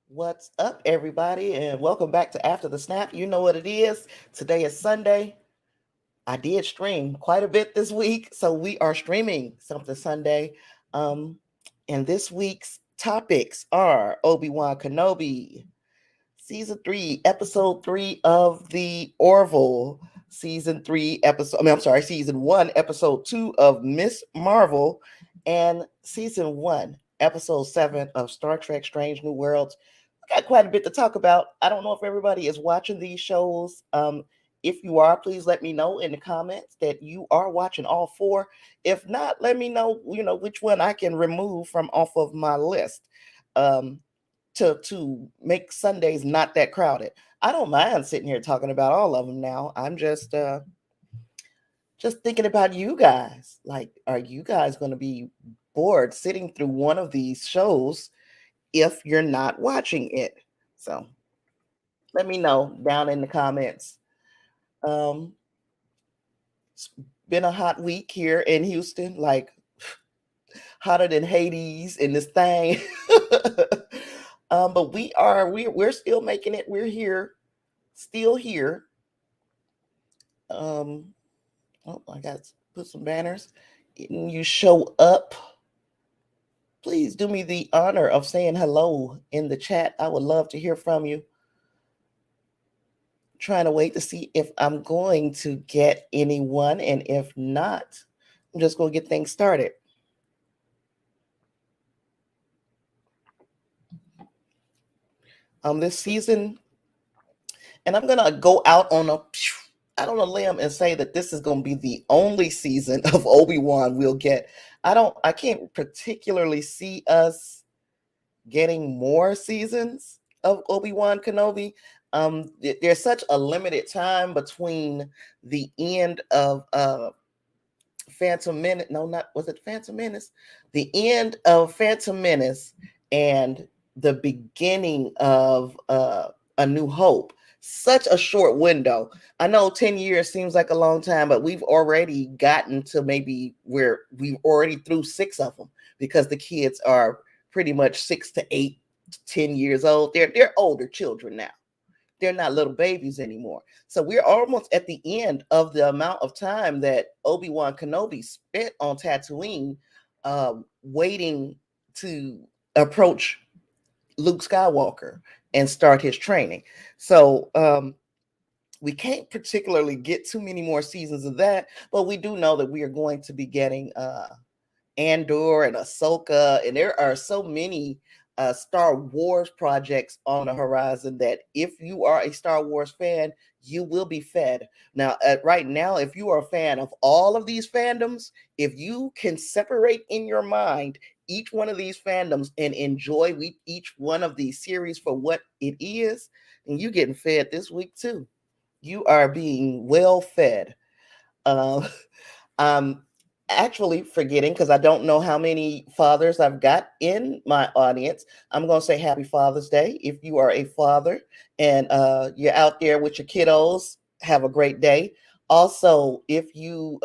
What's up, everybody, and welcome back to After the Snap. You know what it is. Today is Sunday. I did stream quite a bit this week, so we are streaming something Sunday. Um, and this week's topics are Obi Wan Kenobi, season 3, episode 3 of the Orville, season 3, season 1, episode 2 of Miss Marvel, and season 1, episode 7 of Star Trek Strange New Worlds. We got quite a bit to talk about. I don't know if everybody is watching these shows. If you are, please let me know in the comments that you are watching all four. If not, let me know, which one I can remove from off of my list. Um, to make Sundays not that crowded. I don't mind sitting here talking about all of them now. I'm just thinking about you guys. Like, are you guys going to be bored sitting through one of these shows if you're not watching it? So let me know down in the comments. Um, it's been a hot week here in Houston, like hotter than Hades in this thing. But we're still making it. We're here, still here. Um, I got to put some banners. When you show up, please do me the honor of saying hello in the chat. I would love to hear from you. Trying to wait to see if I'm going to get anyone, and if not, I'm just going to get things started. This season, and I'm gonna go out on a limb and say that this is going to be the only season of Obi-Wan we'll get. I can't particularly see us getting more seasons of Obi-Wan Kenobi. There's such a limited time between the end of Phantom Menace. No, not was it Phantom Menace? The end of Phantom Menace and the beginning of A New Hope. Such a short window. I know 10 years seems like a long time, but we've already gotten to maybe where we've already through 6 of them because the kids are pretty much 6 to 8 to 10 years old. They're older children now. They're not little babies anymore. So we're almost at the end of the amount of time that Obi-Wan Kenobi spent on Tatooine, waiting to approach Luke Skywalker and start his training. So we can't particularly get too many more seasons of that, but we do know that we are going to be getting Andor and Ahsoka, and there are so many Star Wars projects on the horizon that if you are a Star Wars fan, you will be fed. Now, right now, if you are a fan of all of these fandoms, if you can separate in your mind each one of these fandoms and enjoy each one of these series for what it is, then you're getting fed this week too. You are being well fed. Uh, I'm actually forgetting because I don't know how many fathers I've got in my audience. I'm going to say Happy Father's Day. If you are a father and you're out there with your kiddos, have a great day. Also, if you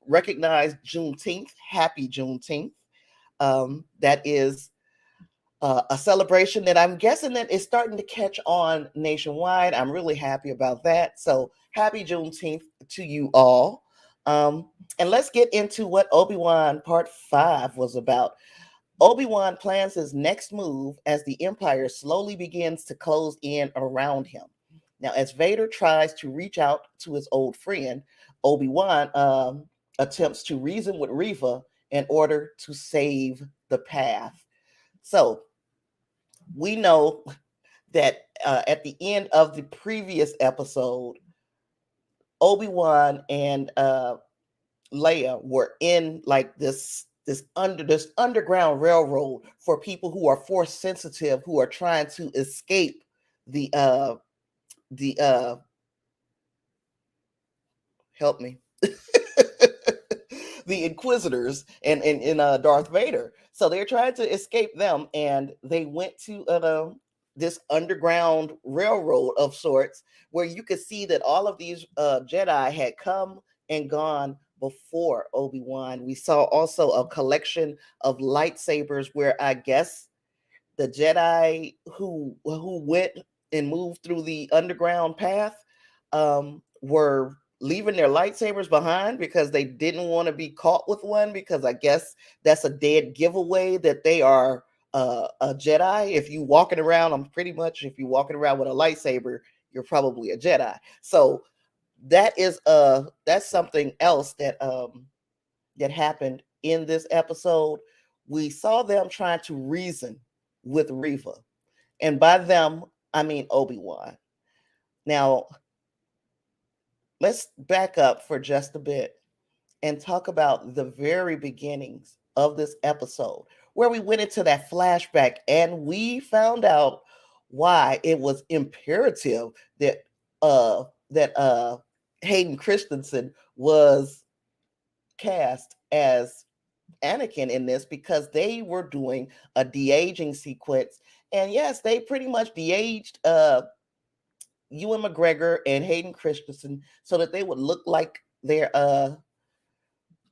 recognize Juneteenth, happy Juneteenth. That is a celebration that I'm guessing that is starting to catch on nationwide. I'm really happy about that. So happy Juneteenth to you all. And let's get into what Obi-Wan Part 5 was about. Obi-Wan plans his next move as the Empire slowly begins to close in around him. Now, as Vader tries to reach out to his old friend, Obi-Wan attempts to reason with Reva in order to save the path. So, we know that at the end of the previous episode, Obi-Wan and Leia were in like this underground railroad for people who are force sensitive, who are trying to escape the the help me the Inquisitors and Darth Vader. So they're trying to escape them, and they went to this underground railroad of sorts, where you could see that all of these Jedi had come and gone before Obi-Wan. We saw also a collection of lightsabers, where I guess the Jedi who went and moved through the underground path were leaving their lightsabers behind because they didn't want to be caught with one, because I guess that's a dead giveaway that they are a Jedi. If you walking around, if you walking around with a lightsaber, you're probably a Jedi. So that's something else that happened in this episode. We saw them trying to reason with Reva, and by them I mean Obi-Wan. Now let's back up for just a bit and talk about the very beginnings of this episode, where we went into that flashback and we found out why it was imperative that uh that Hayden Christensen was cast as Anakin in this, because they were doing a de-aging sequence. And yes, they pretty much de-aged Ewan McGregor and Hayden Christensen so that they would look like their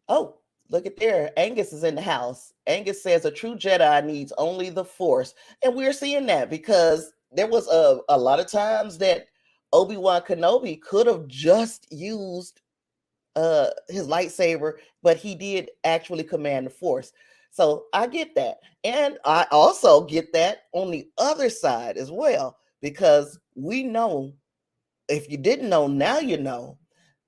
oh, look at there. Angus is in the house. Angus says a true Jedi needs only the Force. And we're seeing that because there was a lot of times that Obi Wan Kenobi could have just used his lightsaber, but he did actually command the Force. So I get that. And I also get that on the other side as well, because we know, if you didn't know, now you know,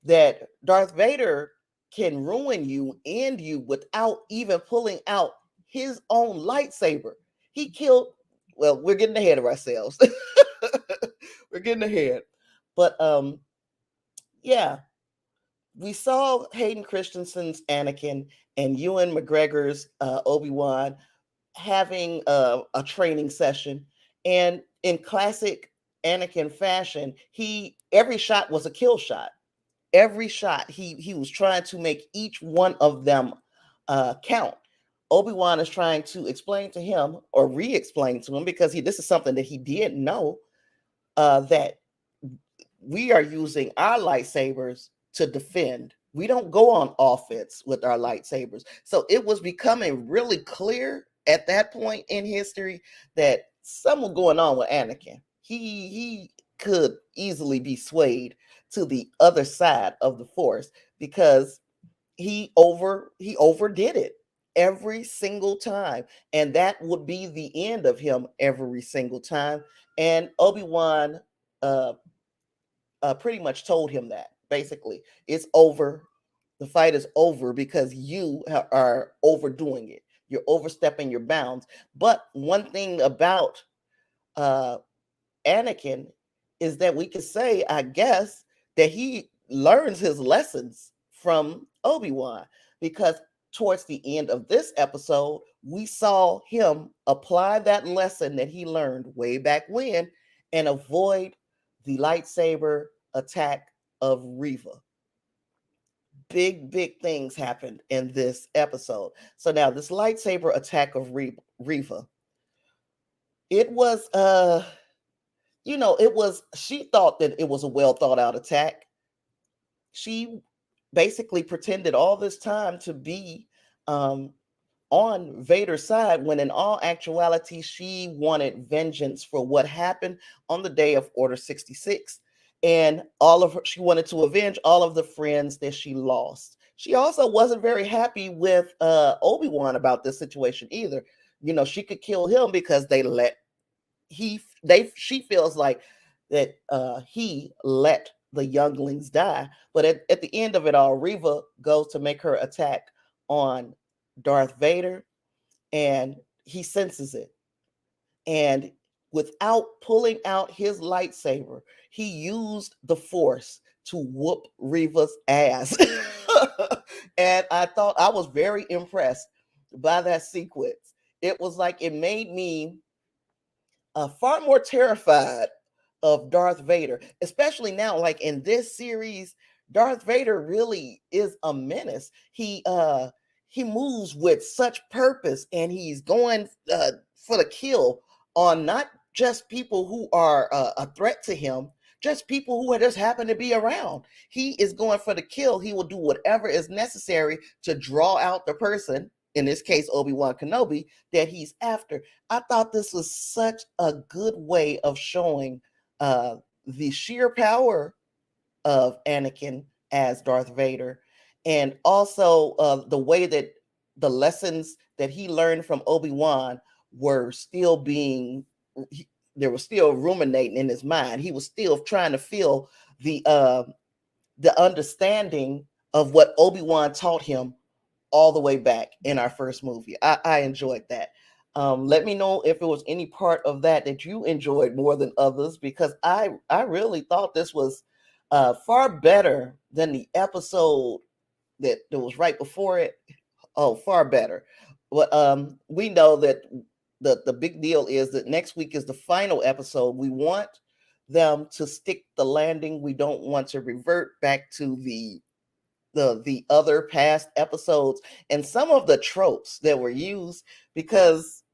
that Darth Vader can ruin you, end you, without even pulling out his own lightsaber. He killed, well, we're getting ahead of ourselves. We're getting ahead. But yeah, we saw Hayden Christensen's Anakin and Ewan McGregor's Obi-Wan having a training session. And in classic Anakin fashion, every shot was a kill shot. Every shot, he was trying to make each one of them count. Obi-Wan is trying to explain to him, or re-explain to him, because this is something that he didn't know, that we are using our lightsabers to defend. We don't go on offense with our lightsabers. So it was becoming really clear at that point in history that something was going on with Anakin. He could easily be swayed to the other side of the Force, because he overdid it every single time, and that would be the end of him every single time. And Obi-Wan pretty much told him that basically it's over. The fight is over because you are overdoing it. You're overstepping your bounds. But one thing about uh, Anakin is that we could say, I guess, that he learns his lessons from Obi-Wan, because towards the end of this episode, we saw him apply that lesson that he learned way back when and avoid the lightsaber attack of Reva. Big things happened in this episode. So now this lightsaber attack of Reva, it was she thought that it was a well thought out attack. She basically pretended all this time to be on Vader's side, when in all actuality she wanted vengeance for what happened on the day of Order 66, and she wanted to avenge all of the friends that she lost. She also wasn't very happy with Obi-Wan about this situation either. She could kill him because she feels like that he let the younglings die. But at the end of it all, Reva goes to make her attack on Darth Vader, and he senses it. And without pulling out his lightsaber, he used the Force to whoop Reva's ass. And I was very impressed by that sequence. It was like it made me far more terrified of Darth Vader, especially now, like in this series. Darth Vader really is a menace. He moves with such purpose, and he's going for the kill on not just people who are a threat to him, just people who just happen to be around. He is going for the kill. He will do whatever is necessary to draw out the person in this case Obi Wan Kenobi, that he's after. I thought this was such a good way of showing uh, the sheer power of Anakin as Darth Vader, and also the way that the lessons that he learned from Obi-Wan were still being, there was still ruminating in his mind. He was still trying to feel the understanding of what Obi-Wan taught him all the way back in our first movie. I enjoyed that. Let me know if it was any part of that that you enjoyed more than others, because I really thought this was far better than the episode that was right before it. Oh, far better. But we know that the big deal is that next week is the final episode. We want them to stick the landing. We don't want to revert back to the other past episodes and some of the tropes that were used, because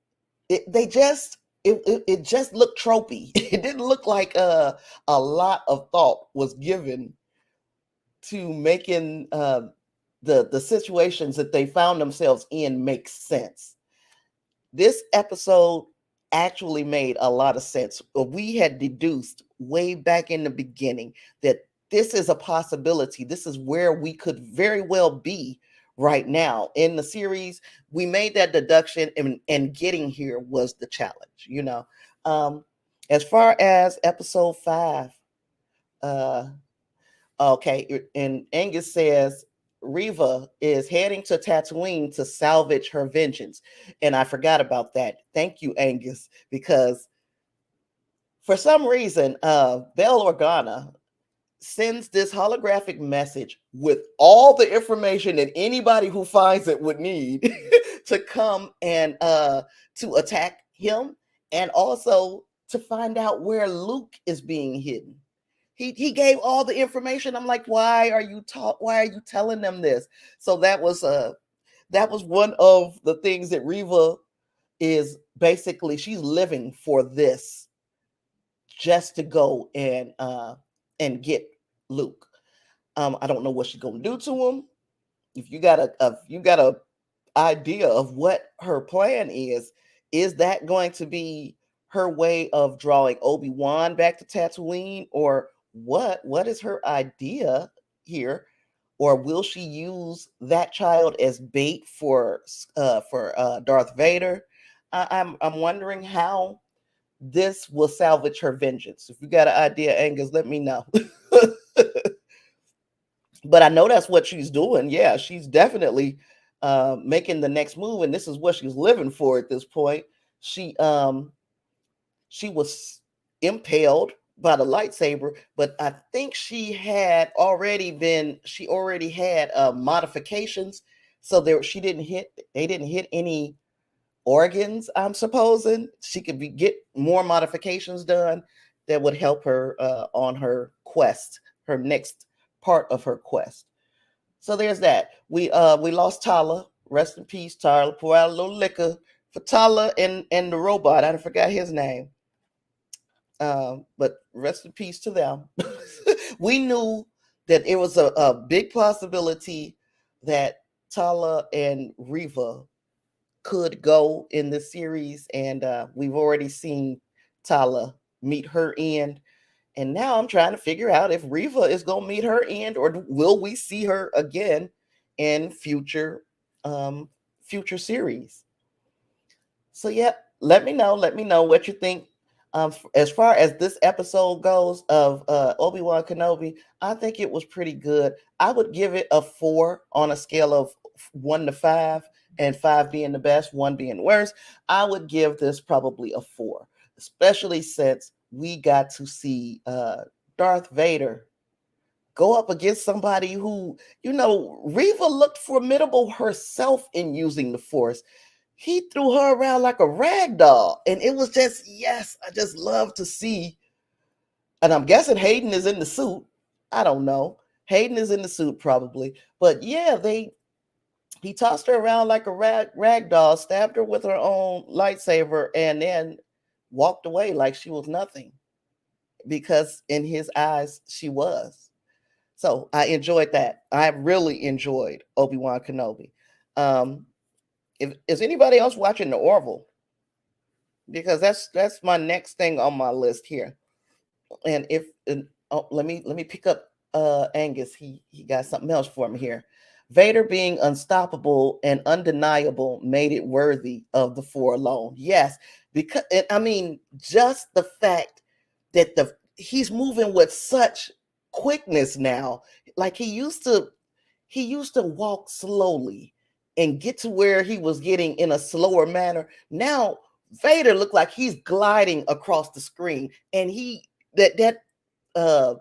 it just looked tropey. It didn't look like a lot of thought was given to making the situations that they found themselves in make sense. This episode actually made a lot of sense. We had deduced way back in the beginning that this is a possibility. This is where we could very well be right now in the series. We made that deduction, and getting here was the challenge, you know. As far as episode 5, uh okay, and Angus says Riva is heading to Tatooine to salvage her vengeance. And I forgot about that. Thank you, Angus, because for some reason, Bail Organa sends this holographic message with all the information that anybody who finds it would need to come and to attack him, and also to find out where Luke is being hidden. He gave all the information. I'm like, why are you telling them this? So that was one of the things that Riva is basically, she's living for this, just to go and get Luke. I don't know what she's gonna do to him. If you got a idea of what her plan is that going to be her way of drawing Obi-Wan back to Tatooine, or what is her idea here? Or will she use that child as bait for Darth Vader? I'm wondering how this will salvage her vengeance. If you got an idea, Angus, let me know. But I know that's what she's doing. Yeah, she's definitely making the next move, and this is what she's living for at this point. She she was impaled by the lightsaber, but I think she already had modifications, so there she didn't hit they didn't hit any organs. I'm supposing she could get more modifications done that would help her on her quest, her next part of her quest. So there's that. We lost Tala. Rest in peace, Tala. Pour out a little liquor for Tala and the robot. I forgot his name. But rest in peace to them. We knew that it was a big possibility that Tala and Riva could go in the series, and we've already seen Tala meet her end. And now I'm trying to figure out if Riva is going to meet her end, or will we see her again in um, future series. So yeah, let me know what you think. As far as this episode goes of Obi Wan Kenobi, I think it was pretty good. I would give it a 4 on a scale of 1 to 5, and 5 being the best, 1 being the worst. I would give this probably a 4, especially since we got to see Darth Vader go up against somebody who, Reva looked formidable herself in using the Force. He threw her around like a rag doll, and it was just, yes, I just love to see. And I'm guessing Hayden is in the suit. I don't know. Hayden is in the suit probably, but yeah, he tossed her around like a rag doll, stabbed her with her own lightsaber, and then walked away like she was nothing, because in his eyes she was. So I enjoyed that. I really enjoyed Obi Wan Kenobi. Um, If is anybody else watching the Orville? Because that's my next thing on my list here. And if let me pick up Angus. He got something else for me here. Vader being unstoppable and undeniable made it worthy of the four alone. Yes, because I mean, just the fact that he's moving with such quickness now. Like he used to walk slowly and get to where he was getting in a slower manner. Now Vader looked like he's gliding across the screen, and that uh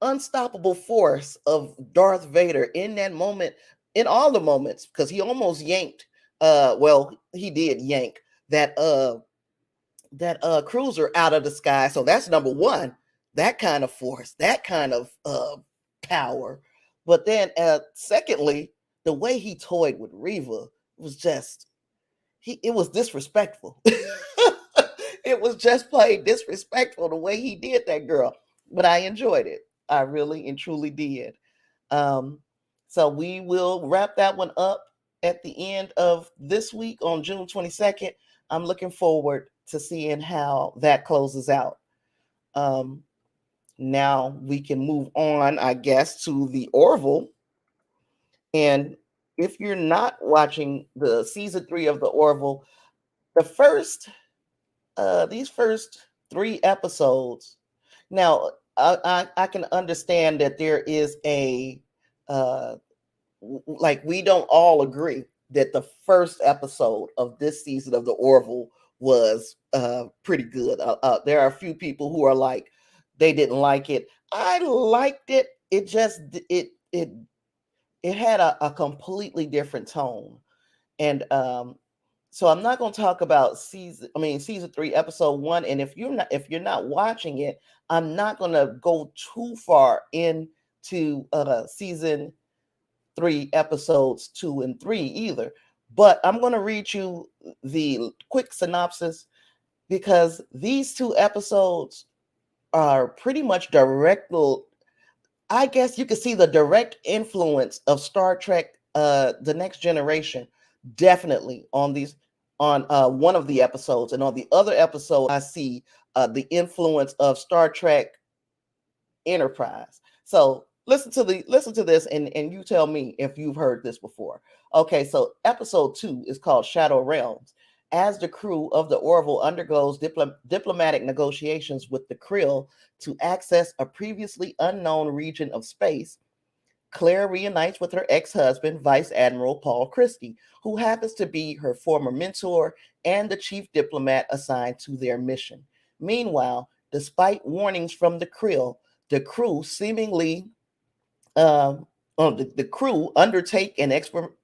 unstoppable force of Darth Vader in that moment, in all the moments, because he almost yanked, well, he did yank that cruiser out of the sky. So that's number one, that kind of force, that kind of power. But then secondly, the way he toyed with Reva was just it was disrespectful. It was just plain disrespectful the way he did that girl. But I enjoyed it. I really and truly did. Um, so we will wrap that one up at the end of this week on June 22nd. I'm looking forward to seeing how that closes out. Um, Now we can move on, I guess, to the Orville. And if you're not watching the season 3 of the Orville, the first these first 3 episodes. Now I can understand that there is a like we don't all agree that the first episode of this season of the Orville was pretty good. There are a few people who are like they didn't like it. I liked it. It just it had a completely different tone. And so I'm not going to talk about season 3 episode 1. And if you're not watching it, I'm not going to go too far into season 3 episodes 2 and 3 either. But I'm going to read you the quick synopsis, because these 2 episodes are pretty much direct. I guess you could see the direct influence of Star Trek, The Next Generation, definitely on one of the episodes, and on the other episode, I see the influence of Star Trek Enterprise. So listen to this, and you tell me if you've heard this before. Okay, so episode 2 is called Shadow Realms. As the crew of the Orville undergoes diplomatic negotiations with the Krill to access a previously unknown region of space, Claire reunites with her ex-husband, Vice Admiral Paul Christie, who happens to be her former mentor and the chief diplomat assigned to their mission. Meanwhile, despite warnings from the Krill, the crew seemingly the crew undertake an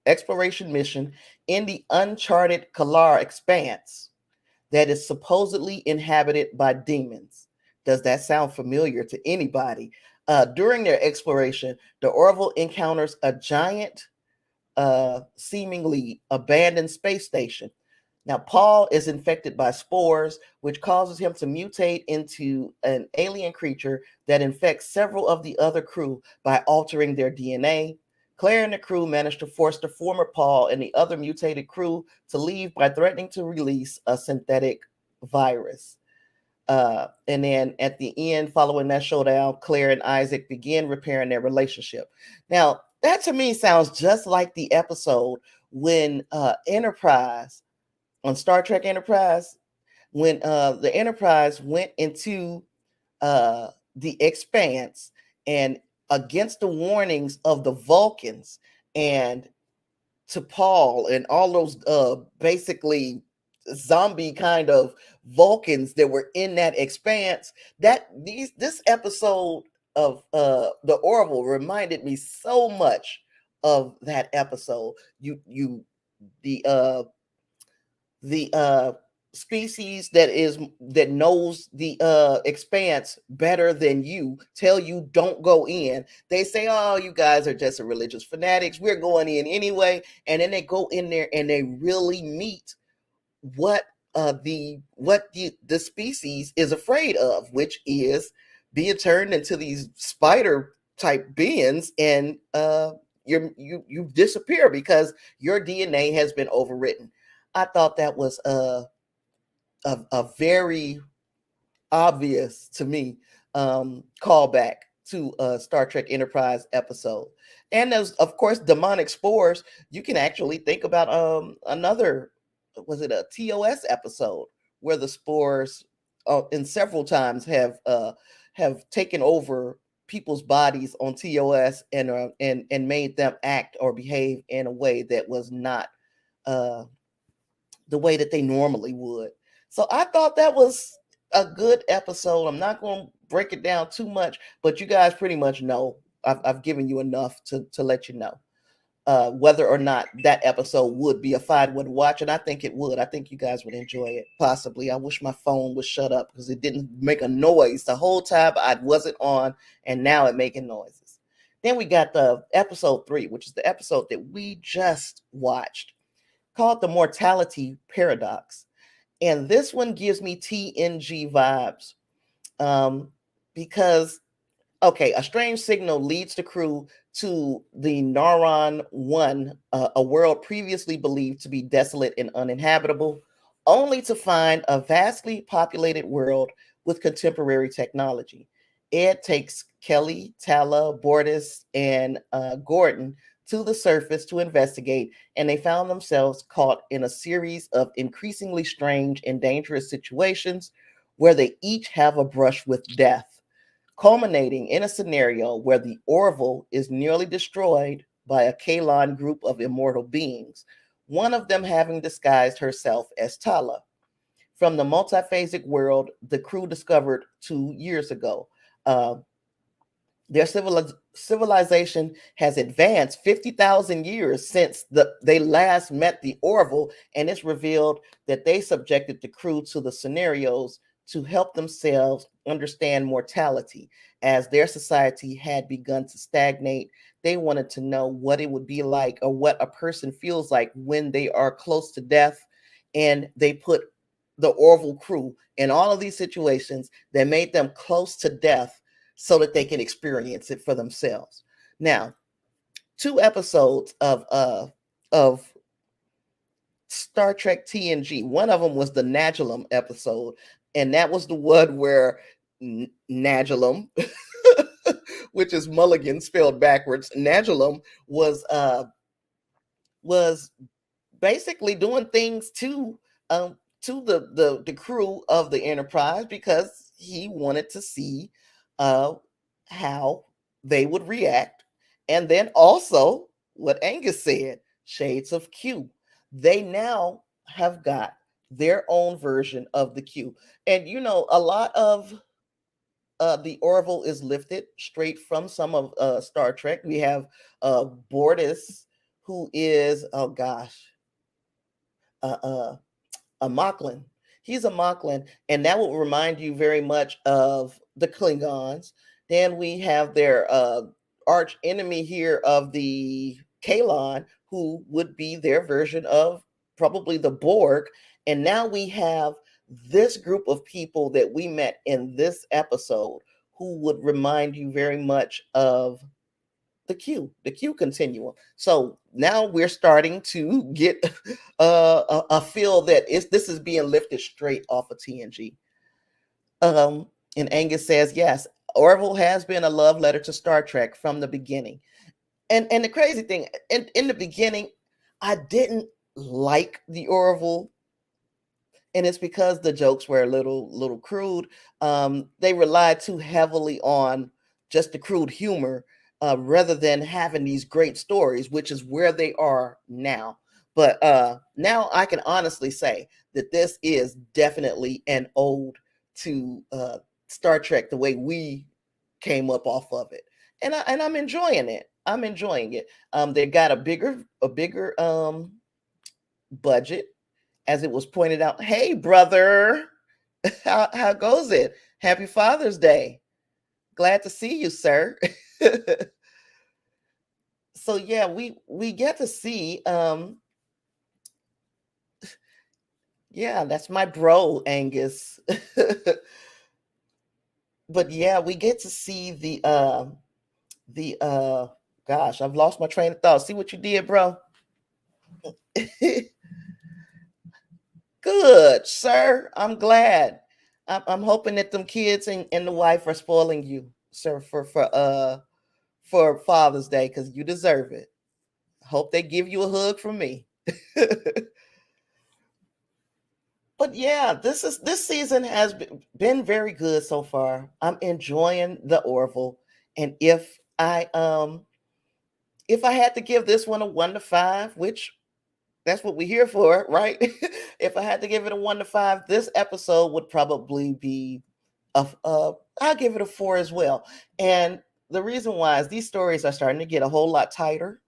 exploration mission in the uncharted Kalar expanse that is supposedly inhabited by demons. Does that sound familiar to anybody? During their exploration, the Orville encounters a giant, seemingly abandoned space station. Now, Paul is infected by spores, which causes him to mutate into an alien creature that infects several of the other crew by altering their DNA. Claire and the crew manage to force the former Paul and the other mutated crew to leave by threatening to release a synthetic virus. And then at the end, following that showdown, Claire and Isaac begin repairing their relationship. Now, that to me sounds just like the episode when Enterprise, on Star Trek Enterprise, when the Enterprise went into the expanse, and against the warnings of the Vulcans and to Paul and all those basically zombie kind of Vulcans that were in that expanse, this episode of the Orville reminded me so much of that episode. The species that knows the expanse better than you tell you don't go in. They say, oh, you guys are just a religious fanatics, we're going in anyway. And then they go in there and they really meet what the species is afraid of, which is being turned into these spider type beings and you disappear because your DNA has been overwritten. I thought that was a very obvious to me callback to a Star Trek Enterprise episode. And there's of course demonic spores. You can actually think about another, was it a TOS episode where the spores in several times have taken over people's bodies on TOS and made them act or behave in a way that was not uh the way that they normally would. So I thought that was a good episode. I'm not going to break it down too much, but you guys pretty much know. I've given you enough to let you know whether or not that episode would be a fine one to watch, and I think it would. I think you guys would enjoy it. Possibly. I wish my phone was shut up because it didn't make a noise the whole time I wasn't on, and now it making noises. Then we got the episode 3, which is the episode that we just watched, called the Mortality Paradox. And this one gives me TNG vibes because, okay, a strange signal leads the crew to the Naran 1, a world previously believed to be desolate and uninhabitable, only to find a vastly populated world with contemporary technology. Ed takes Kelly, Tala, Bortis, and Gordon to the surface to investigate, and they found themselves caught in a series of increasingly strange and dangerous situations where they each have a brush with death, culminating in a scenario where the Orville is nearly destroyed by a Kalan group of immortal beings, one of them having disguised herself as Tala. From the multiphasic world the crew discovered 2 years ago. Their civilization has advanced 50,000 years since they last met the Orville, and it's revealed that they subjected the crew to the scenarios to help themselves understand mortality. As their society had begun to stagnate, they wanted to know what it would be like or what a person feels like when they are close to death, and they put the Orville crew in all of these situations that made them close to death so that they can experience it for themselves. Now, 2 episodes of Star Trek TNG. One of them was the Nagilum episode, and that was the one where Nagilum, which is Mulligan spelled backwards, Nagilum was basically doing things to the crew of the Enterprise because he wanted to see how they would react. And then also what Angus said, shades of Q. They now have got their own version of the Q. And you know, a lot of the Orville is lifted straight from some of Star Trek. We have Bortis, who is, oh gosh, a Mocklin. He's a Mocklin, and that will remind you very much of the Klingons. Then we have their arch enemy here of the Kalan, who would be their version of probably the Borg. And now we have this group of people that we met in this episode who would remind you very much of the Q continuum. So now we're starting to get a feel that this is being lifted straight off of TNG. And Angus says, yes, Orville has been a love letter to Star Trek from the beginning. And the crazy thing, in the beginning, I didn't like the Orville, and it's because the jokes were a little crude. They relied too heavily on just the crude humor rather than having these great stories, which is where they are now. But now I can honestly say that this is definitely an ode to Star Trek the way we came up off of it, and I'm enjoying it. I'm enjoying it. They got a bigger budget, as it was pointed out. Hey, brother, how goes it? Happy Father's Day. Glad to see you, sir. So yeah, we get to see yeah, that's my bro, Angus. But yeah, we get to see the Gosh, I've lost my train of thought. See what you did, bro? Good, sir. I'm glad. I'm hoping that them kids and the wife are spoiling you, sir, for Father's Day, because you deserve it. Hope they give you a hug from me. But yeah, this season has been very good so far. I'm enjoying the Orville, and if I had to give this one a 1 to 5, which that's what we're here for, right? If I had to give it a 1 to 5, this episode would probably be I'll give it a 4 as well. And the reason why is these stories are starting to get a whole lot tighter.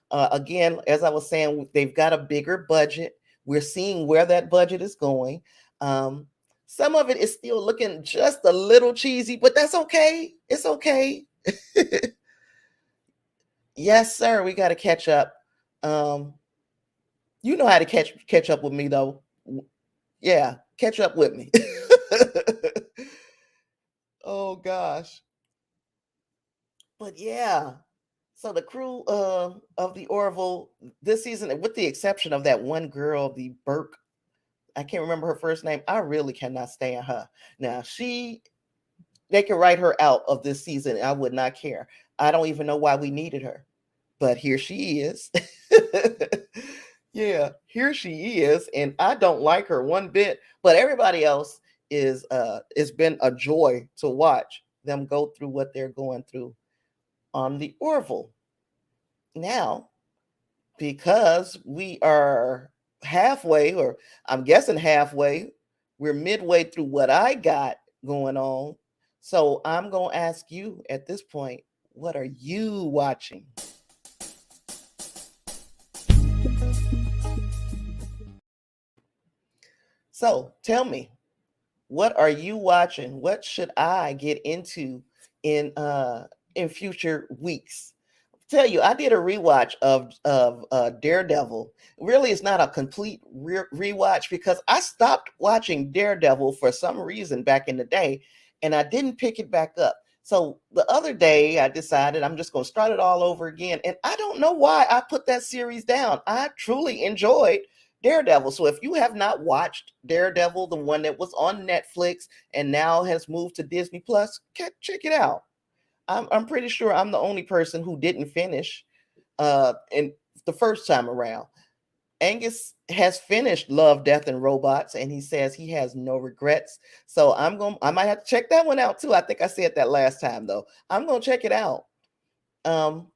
Again, as I was saying, they've got a bigger budget. We're seeing where that budget is going. Um, some of it is still looking just a little cheesy, but that's okay. It's okay. Yes, sir. We got to catch up. Um, you know how to catch up with me, though. Yeah, catch up with me. Oh gosh. But yeah. So the crew of the Orville this season, with the exception of that one girl, the Burke, I can't remember her first name. I really cannot stand her. Now they can write her out of this season. I would not care. I don't even know why we needed her, but here she is. Yeah, here she is, and I don't like her one bit. But everybody else is it's been a joy to watch them go through what they're going through on the Orville. Now, because we are halfway, or I'm guessing halfway, we're midway through what I got going on. So I'm going to ask you at this point, what are you watching? So tell me, what are you watching? What should I get into in future weeks? Tell you, I did a rewatch of Daredevil. Really, it's not a complete rewatch because I stopped watching Daredevil for some reason back in the day, and I didn't pick it back up. So the other day, I decided I'm just going to start it all over again, and I don't know why I put that series down. I truly enjoyed Daredevil. So if you have not watched Daredevil, the one that was on Netflix and now has moved to Disney Plus, check it out. I'm pretty sure I'm the only person who didn't finish in the first time around. Angus has finished Love, Death, and Robots, and he says he has no regrets. So I might have to check that one out too. I think I said that last time though. I'm gonna check it out. Um,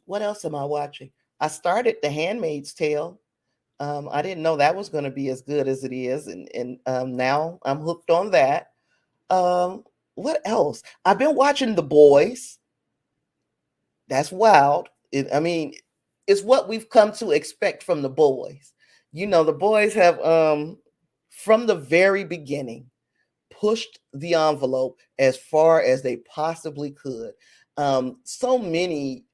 what else am I watching? I started The Handmaid's Tale. I didn't know that was going to be as good as it is, and now I'm hooked on that. What else? I've been watching The Boys. That's wild. I mean, it's what we've come to expect from The Boys. You know, The Boys have from the very beginning pushed the envelope as far as they possibly could. So many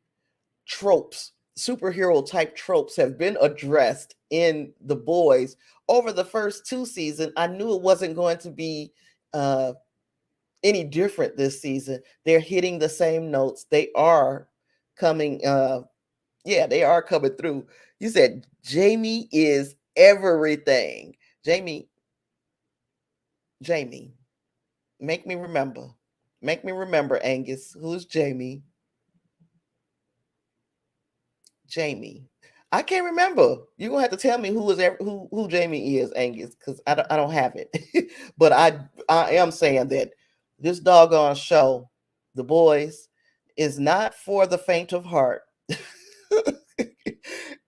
tropes, superhero type tropes, have been addressed in The Boys over the first 2 seasons. I knew it wasn't going to be any different this season. They're hitting the same notes. They are coming they are coming through. You said Jamie is everything. Jamie, make me remember. Make me remember, Angus. Who's Jamie? Jamie. I can't remember. You're gonna have to tell me who Jamie is, Angus, because I don't have it. But I am saying that this doggone show, The Boys, is not for the faint of heart.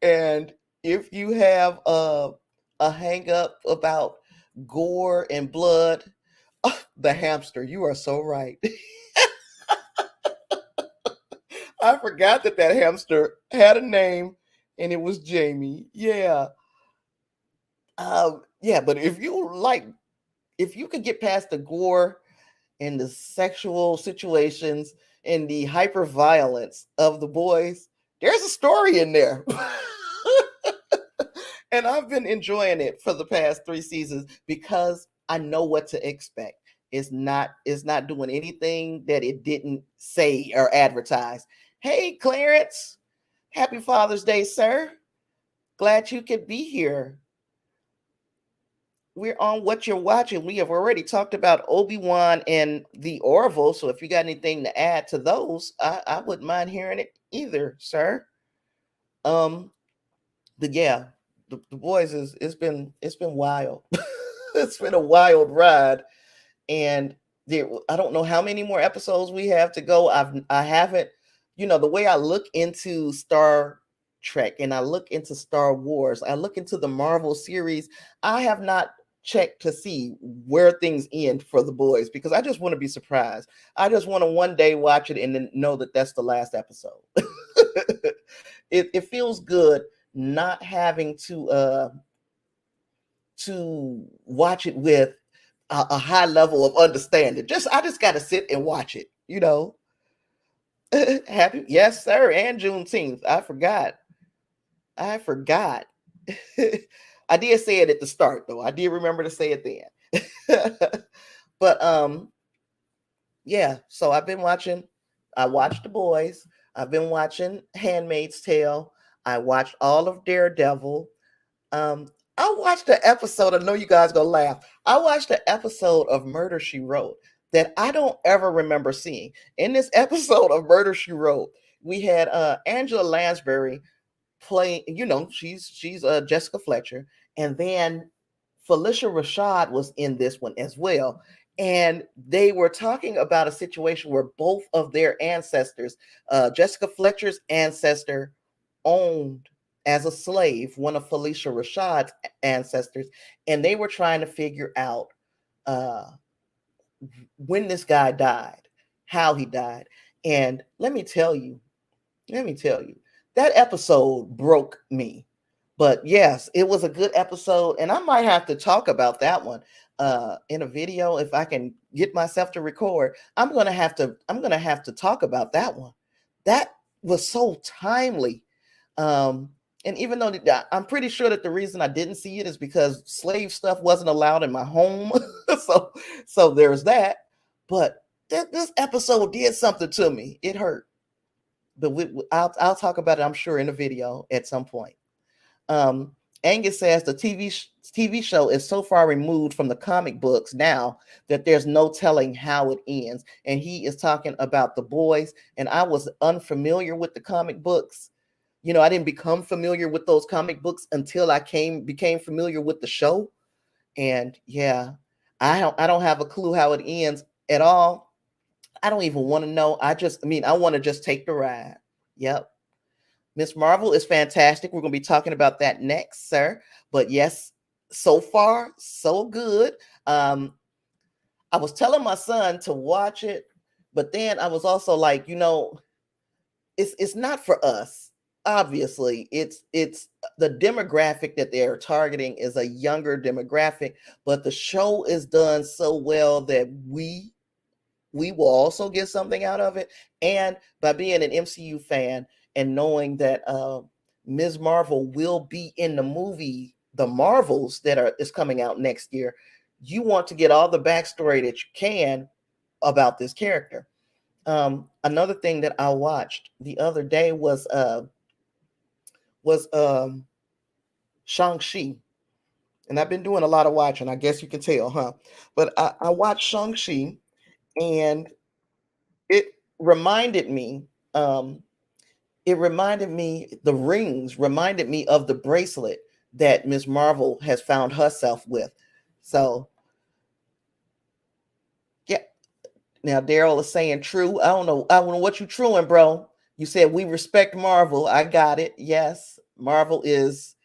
And if you have a hang up about gore and blood, the hamster, you are so right. I forgot that hamster had a name, and it was Jamie. Yeah. Yeah, but if you could get past the gore and the sexual situations and the hyper violence of The Boys, there's a story in there. And I've been enjoying it for the past 3 seasons because I know what to expect. It's not doing anything that it didn't say or advertise. Hey, Clarence. Happy Father's Day, sir. Glad you could be here. We're on What You're Watching. We have already talked about Obi-Wan and the Orville. So if you got anything to add to those, I wouldn't mind hearing it either, sir. Um, but yeah, the boys is it's been wild. It's been a wild ride. And I don't know how many more episodes we have to go. I haven't, the way I look into Star Trek and I look into Star Wars, I look into the Marvel series. I have not checked to see where things end for the boys because I just want to be surprised. I just want to one day watch it and then know that that's the last episode. It feels good not having to watch it with a high level of understanding. I just got to sit and watch it. Happy, yes, sir, and Juneteenth. I forgot. I forgot. I did say it at the start, though. I did remember to say it then. But yeah. So I watched The Boys. I've been watching Handmaid's Tale. I watched all of Daredevil. Um, I watched an episode. I know you guys gonna laugh. I watched an episode of Murder She Wrote that I don't ever remember seeing. In this episode of Murder She Wrote, we had Angela Lansbury playing. She's Jessica Fletcher, and then Felicia Rashad was in this one as well. And they were talking about a situation where both of their ancestors, Jessica Fletcher's ancestor, owned as a slave one of Felicia Rashad's ancestors, and they were trying to figure out uh, when this guy died, how he died. And let me tell you, that episode broke me. But yes, it was a good episode, and I might have to talk about that one in a video if I can get myself to record. I'm gonna have to talk about that one. That was so timely. And even though I'm pretty sure that the reason I didn't see it is because slave stuff wasn't allowed in my home, so there's that. But this episode did something to me. It hurt, but I'll talk about it, I'm sure, in a video at some point. Um, Angus says the TV show is so far removed from the comic books now that there's no telling how it ends. And he is talking about The Boys, and I was unfamiliar with the comic books. I didn't become familiar with those comic books until I became familiar with the show. And yeah, I don't have a clue how it ends at all. I don't even want to know. I want to just take the ride. Yep. Miss Marvel is fantastic. We're going to be talking about that next, sir. But yes, so far, so good. I was telling my son to watch it, but then I was also like, it's not for us. Obviously, it's the demographic that they're targeting is a younger demographic, but the show is done so well that we will also get something out of it. And by being an MCU fan and knowing that Ms. Marvel will be in the movie The Marvels is coming out next year, you want to get all the backstory that you can about this character. Another thing that I watched the other day was Shang-Chi. And I've been doing a lot of watching, I guess you can tell, huh? But I watched Shang-Chi, and it reminded me um the rings reminded me of the bracelet that Miss Marvel has found herself with. So yeah. Now Daryl is saying true. I don't know what you truing, bro. You said we respect Marvel. I got it. Yes, Marvel is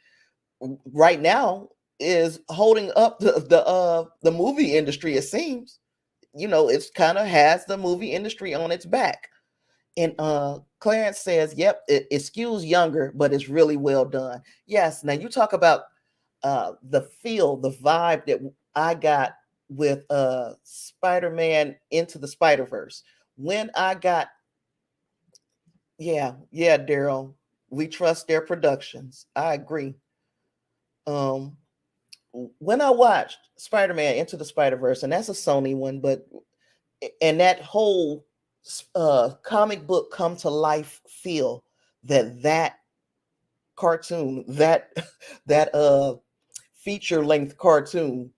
right now is holding up the movie industry, it seems. It's kind of has the movie industry on its back. And Clarence says, yep, it skews younger, but it's really well done. Yes. Now you talk about the feel, the vibe that I got with Spider-Man Into the Spider-Verse. When I got, yeah, Daryl, we trust their productions. I agree. Um, when I watched Spider-Man Into the Spider-Verse, and that's a Sony one, but and that whole comic book come to life feel that cartoon, that feature length cartoon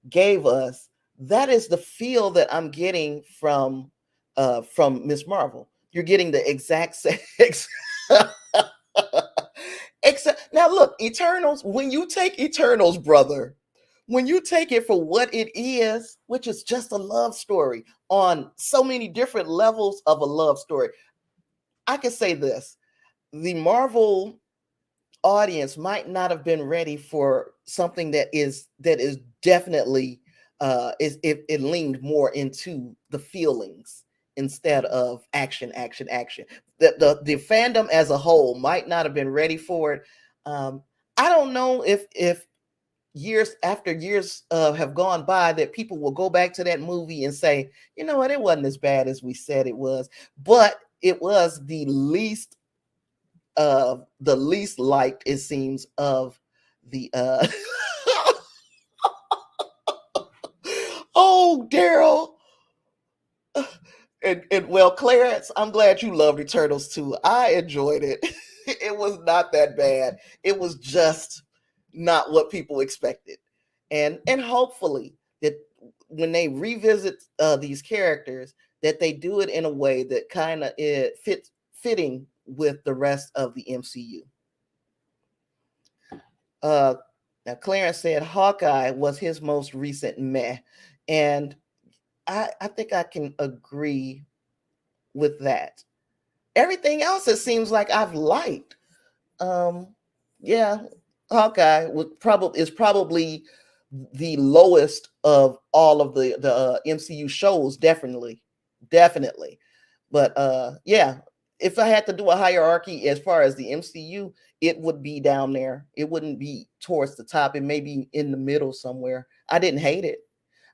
gave us, that is the feel that I'm getting from Miss Marvel. You're getting the exact same except now look, Eternals, when you take Eternals, brother, when you take it for what it is, which is just a love story on so many different levels of a love story, I can say this: the Marvel audience might not have been ready for something that is definitely it leaned more into the feelings instead of action. The fandom as a whole might not have been ready for it. I don't know if years after years have gone by that people will go back to that movie and say, you know what, it wasn't as bad as we said it was, but it was the least liked, it seems, of the oh, Daryl. And well, Clarence, I'm glad you loved Eternals too. I enjoyed it. It was not that bad. It was just not what people expected. And hopefully that when they revisit these characters, that they do it in a way that kind of it fitting with the rest of the MCU. Uh, Now, Clarence said Hawkeye was his most recent meh, and I think I can agree with that. Everything else, it seems like I've liked. Um, yeah, Hawkeye is probably the lowest of all of the MCU shows, definitely. But yeah, if I had to do a hierarchy as far as the MCU, it would be down there. It wouldn't be towards the top. It may be in the middle somewhere. I didn't hate it.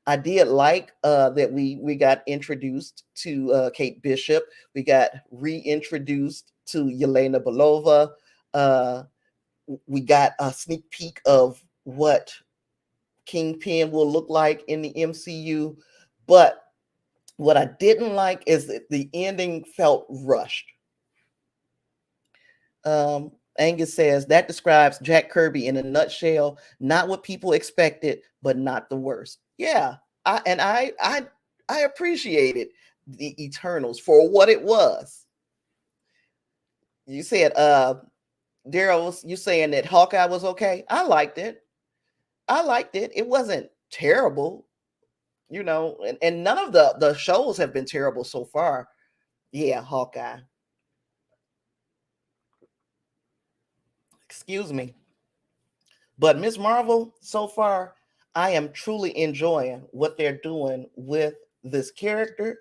I did like that we got introduced to Kate Bishop. We got reintroduced to Yelena Belova. Uh, we got a sneak peek of what Kingpin will look like in the MCU. But what I didn't like is that the ending felt rushed. Angus says that describes Jack Kirby in a nutshell. Not what people expected, but not the worst. Yeah, I appreciated the Eternals for what it was. You said, Daryl, you saying that Hawkeye was okay? I liked it. I liked it. It wasn't terrible, and none of the shows have been terrible so far. Yeah, Hawkeye. Excuse me. But Miss Marvel, so far, I am truly enjoying what they're doing with this character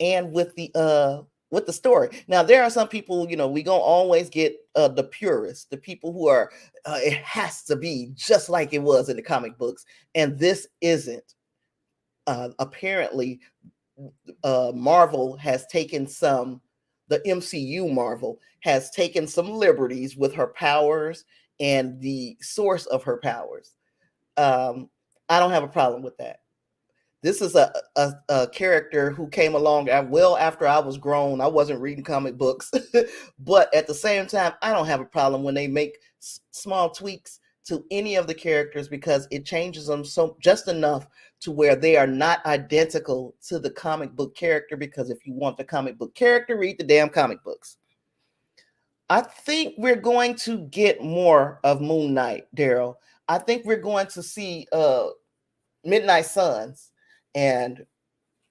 and with the story. Now there are some people, we gonna always get the purists, the people who are it has to be just like it was in the comic books, and this isn't. Apparently, Marvel has taken the MCU Marvel has taken some liberties with her powers and the source of her powers. Um, I don't have a problem with that. This is a character who came along well after I was grown. I wasn't reading comic books, but at the same time, I don't have a problem when they make small tweaks to any of the characters because it changes them so just enough to where they are not identical to the comic book character. Because if you want the comic book character, read the damn comic books. I think we're going to get more of Moon Knight, Daryl. I think we're going to see Midnight Suns, and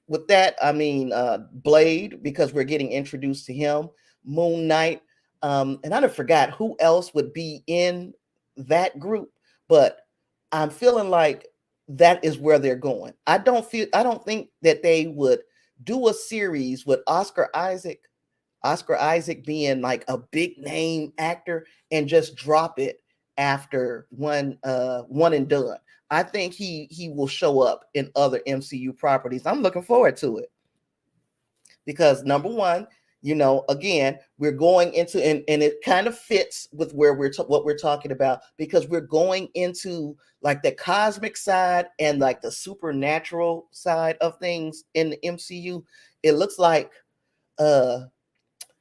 with that, I mean Blade, because we're getting introduced to him, Moon Knight, and I forgot who else would be in that group, but I'm feeling like that is where they're going. I don't think that they would do a series with Oscar Isaac being like a big name actor and just drop it after one and done. I think he will show up in other MCU properties. I'm looking forward to it because number one, again, we're going into and it kind of fits with where what we're talking about, because we're going into like the cosmic side and like the supernatural side of things in the MCU. It looks like uh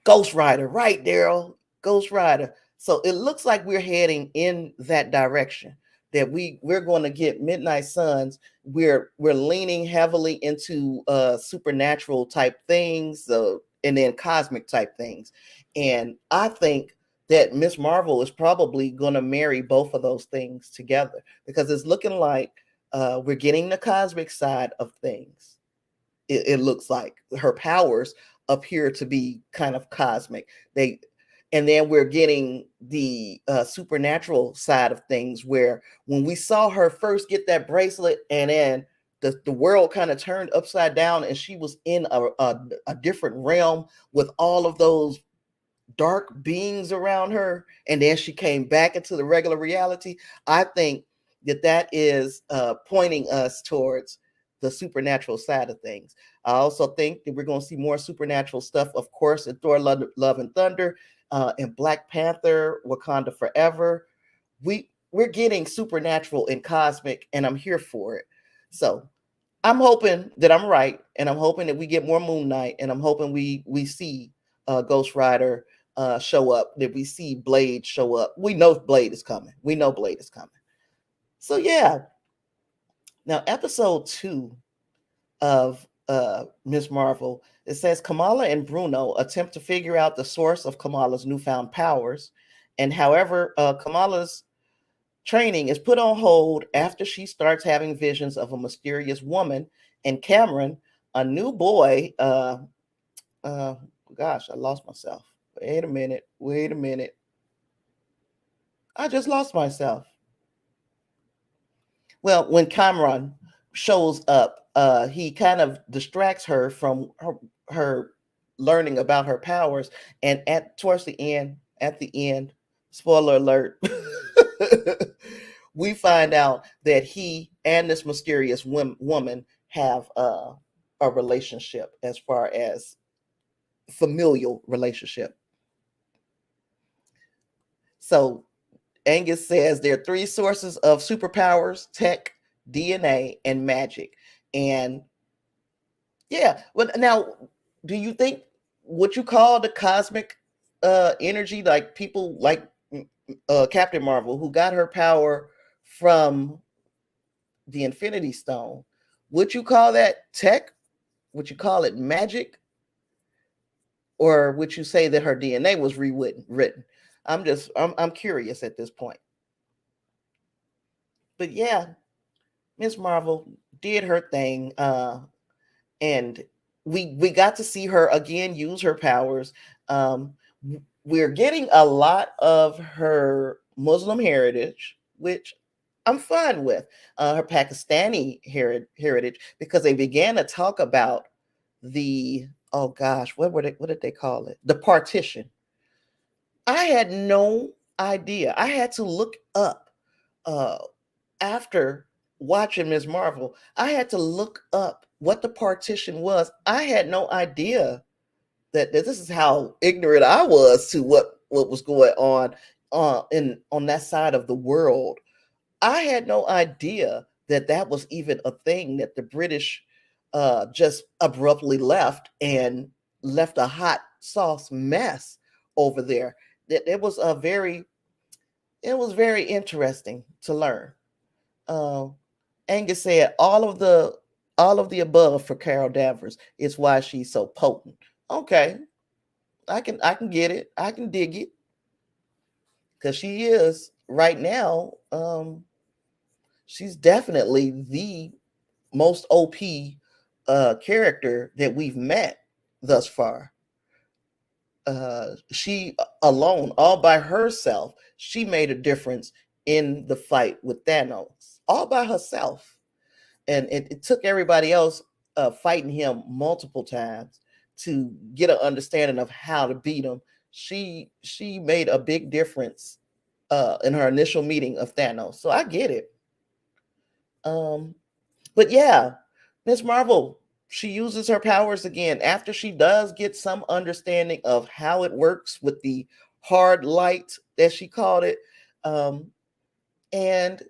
Ghost Rider, right, Daryl? Ghost Rider. So it looks like we're heading in that direction. That we're going to get Midnight Suns. We're leaning heavily into supernatural type things, and then cosmic type things. And I think that Miss Marvel is probably going to marry both of those things together, because it's looking like we're getting the cosmic side of things. It looks like her powers appear to be kind of cosmic. They And then we're getting the supernatural side of things, where when we saw her first get that bracelet, and then the world kind of turned upside down, and she was in a different realm with all of those dark beings around her, and then she came back into the regular reality. I think that is pointing us towards the supernatural side of things. I also think that we're going to see more supernatural stuff, of course, in Thor: Love and Thunder, in Black Panther: Wakanda Forever. We're getting supernatural and cosmic, and I'm here for it. So I'm hoping that I'm right, and I'm hoping that we get more Moon Knight, and I'm hoping we see Ghost Rider show up, that we see Blade show up. We know Blade is coming. We know Blade is coming. So yeah. Now, episode 2 of Ms. Marvel, it says Kamala and Bruno attempt to figure out the source of Kamala's newfound powers, and however, Kamala's training is put on hold after she starts having visions of a mysterious woman, and Cameron, a new boy. Uh, Gosh, I lost myself. Wait a minute. Wait a minute. I just lost myself. Well, when Cameron shows up, he kind of distracts her from her learning about her powers, and at the end, spoiler alert, we find out that he and this mysterious woman have a relationship, as far as familial relationship. So Angus says there are 3 sources of superpowers: tech, DNA, and magic. And yeah, well, now, do you think what you call the cosmic energy, like people like Captain Marvel, who got her power from the Infinity Stone, would you call that tech? Would you call it magic? Or would you say that her DNA was rewritten? I'm curious at this point. But yeah, Miss Marvel did her thing, and we got to see her again use her powers. We're getting a lot of her Muslim heritage, which I'm fine with. Her Pakistani heritage, because they began to talk about the, oh gosh, what did they call it? The partition. I had no idea. I had to look up uh, after watching Ms. Marvel. I had to look up what the partition was. I had no idea that this is how ignorant I was to what was going on on that side of the world. I had no idea that that was even a thing, that the British just abruptly left, and left a hot sauce mess over there. That it was very interesting to learn. Uh, Angus said all of the above for Carol Danvers is why she's so potent. Okay, I can get it. I can dig it, because she is right now. She's definitely the most OP character that we've met thus far. She alone, all by herself, she made a difference in the fight with Thanos, all by herself. And it took everybody else fighting him multiple times to get an understanding of how to beat him. She made a big difference in her initial meeting of Thanos. So I get it. Um, but yeah, Miss Marvel, she uses her powers again after she does get some understanding of how it works with the hard light, as she called it. Um, and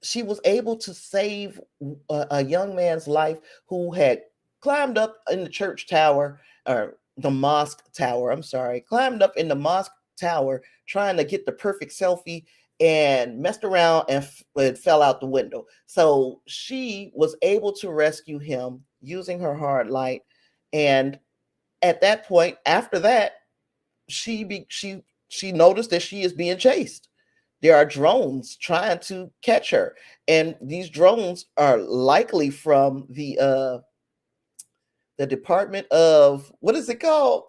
she was able to save a young man's life who had climbed up in the church tower, or the mosque tower. I'm sorry, climbed up in the mosque tower trying to get the perfect selfie and messed around and it fell out the window. So she was able to rescue him using her hard light. And at that point, after that, she noticed that she is being chased. There are drones trying to catch her, and these drones are likely from the Department of, what is it called?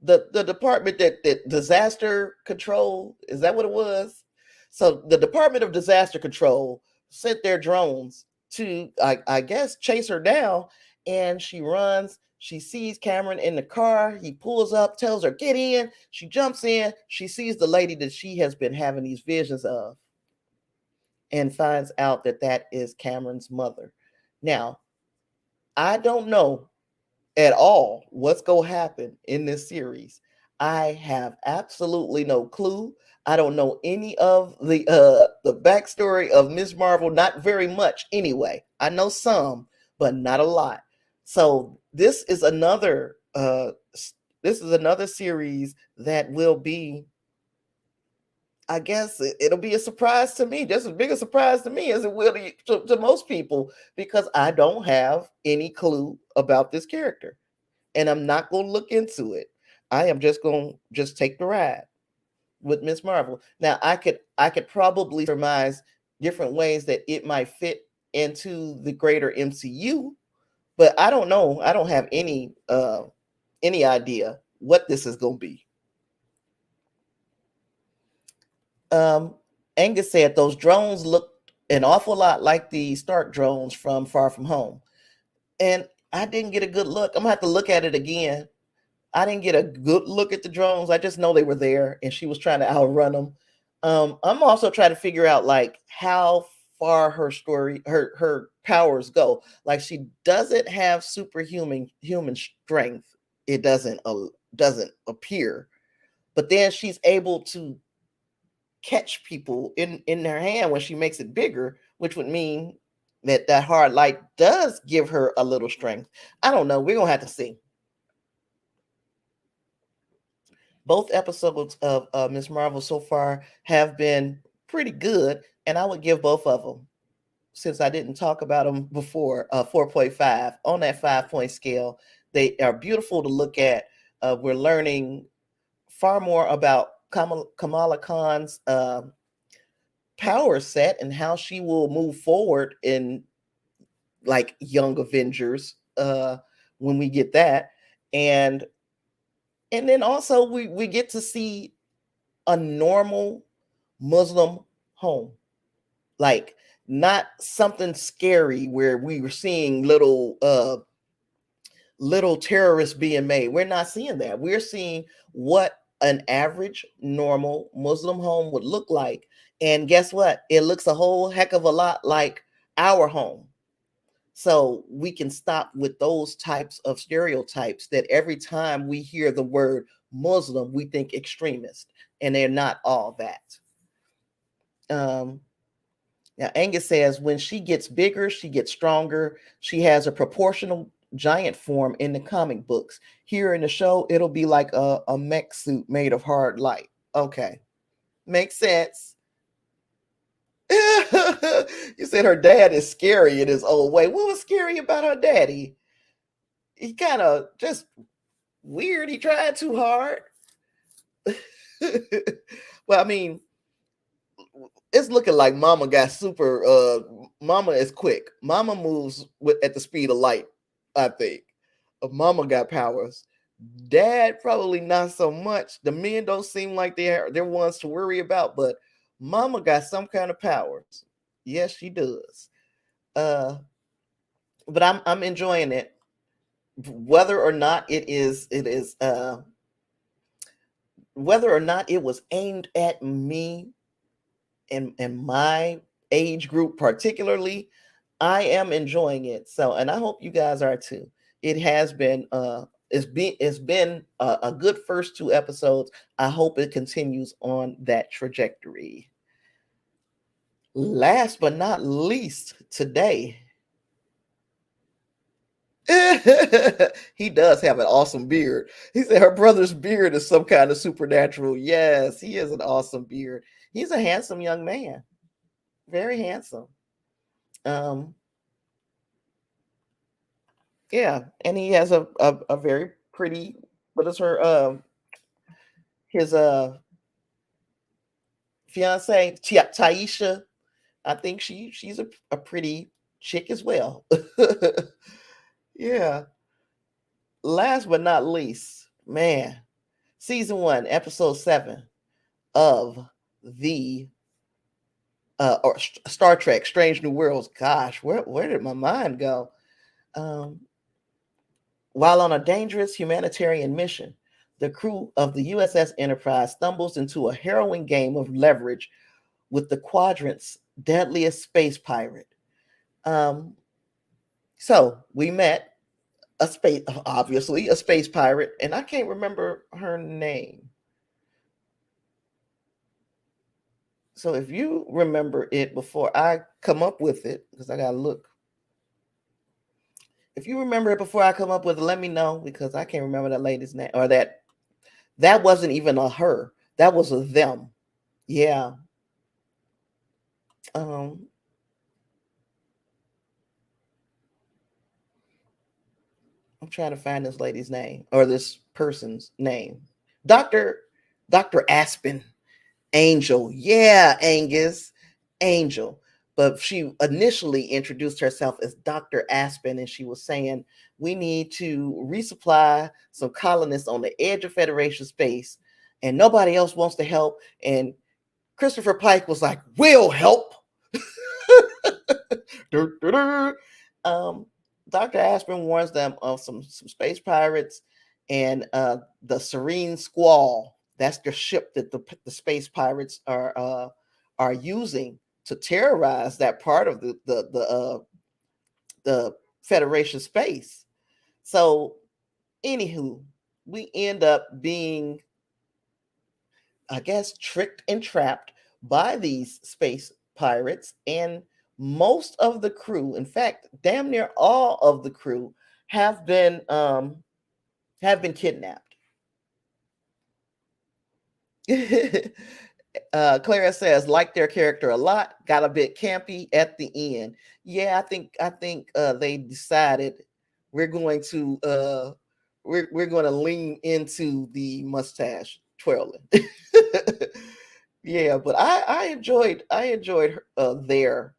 The department that disaster control, is that what it was? So the Department of Disaster Control sent their drones to I guess chase her down, and she runs. She sees Cameron in the car. He pulls up, tells her get in. She jumps in. She sees the lady that she has been having these visions of, and finds out that that is Cameron's mother. Now, I don't know at all what's going to happen in this series. I have absolutely no clue. I don't know any of the backstory of Ms. Marvel, not very much anyway. I know some, but not a lot. So this is another series that will be, I guess it'll be a surprise to me, just as big a surprise to me as it will to most people, because I don't have any clue about this character, and I'm not going to look into it. I am just going to just take the ride with Miss Marvel. Now, I could probably surmise different ways that it might fit into the greater MCU, but I don't know. I don't have any idea what this is going to be. Um, Angus said those drones look an awful lot like the Stark drones from Far From Home, and I didn't get a good look. I'm gonna have to look at it again. I didn't get a good look at the drones. I just know they were there, and she was trying to outrun them. I'm also trying to figure out like how far her powers go. Like she doesn't have superhuman human strength. It doesn't appear, but then she's able to catch people in her hand when she makes it bigger, which would mean that that hard light does give her a little strength. I don't know. We're gonna have to see. Both episodes of Miss Marvel so far have been pretty good, and I would give both of them, since I didn't talk about them before, 4.5 on that 5 point scale. They are beautiful to look at. We're learning far more about Kamala Khan's power set and how she will move forward in like Young Avengers when we get that. And then also we get to see a normal Muslim home. Like not something scary where we were seeing little terrorists being made. We're not seeing that. We're seeing what an average normal Muslim home would look like. And guess what? It looks a whole heck of a lot like our home. So we can stop with those types of stereotypes that every time we hear the word Muslim, we think extremist, and they're not all that. Um, Now, Angus says when she gets bigger, she gets stronger. She has a proportional giant form in the comic books. Here in the show, it'll be like a mech suit made of hard light. Okay, makes sense. You said her dad is scary in his old way. What was scary about her daddy? He kind of just weird. He tried too hard. Well, I mean, it's looking like Mama got super. Mama is quick. Mama moves at the speed of light. I think. Mama got powers. Dad probably not so much. The men don't seem like they're ones to worry about, but Mama got some kind of powers. Yes, she does. Uh, but I'm enjoying it. Whether or not whether or not it was aimed at me and my age group particularly, I am enjoying it. So, and I hope you guys are too. It has been it's been a good first 2 episodes. I hope it continues on that trajectory. Last but not least, today He does have an awesome beard. He said her brother's beard is some kind of supernatural. Yes, he has an awesome beard. He's a handsome young man, very handsome. Um, yeah, and he has a very pretty. What is her his fiance Taisha? I think she's a pretty chick as well. Yeah. Last but not least, man, season 1, episode 7 of the Star Trek Strange New Worlds. Gosh, where did my mind go? Um, while on a dangerous humanitarian mission, the crew of the USS Enterprise stumbles into a harrowing game of leverage with the quadrant's deadliest space pirate. Um, so we met obviously a space pirate, and I can't remember her name. So if you remember it before I come up with it, because I gotta look. If you remember it before I come up with it, let me know, because I can't remember that lady's name, or that wasn't even a her. That was a them. Yeah. Um, I'm trying to find this lady's name, or this person's name. Doctor Dr. Aspen. Angel. Yeah, Angus. Angel. But she initially introduced herself as Dr. Aspen, and she was saying, we need to resupply some colonists on the edge of Federation space, and nobody else wants to help. And Christopher Pike was like, we'll help. um, Dr. Aspen warns them of some space pirates and the Serene Squall. That's the ship that the space pirates are using to terrorize that part of the Federation space. So, anywho, we end up being, I guess, tricked and trapped by these space pirates, and most of the crew, in fact, damn near all of the crew, have been kidnapped. Clara says, like their character a lot, got a bit campy at the end. Yeah, I think they decided we're going to we're going to lean into the mustache twirling. Yeah, but I enjoyed their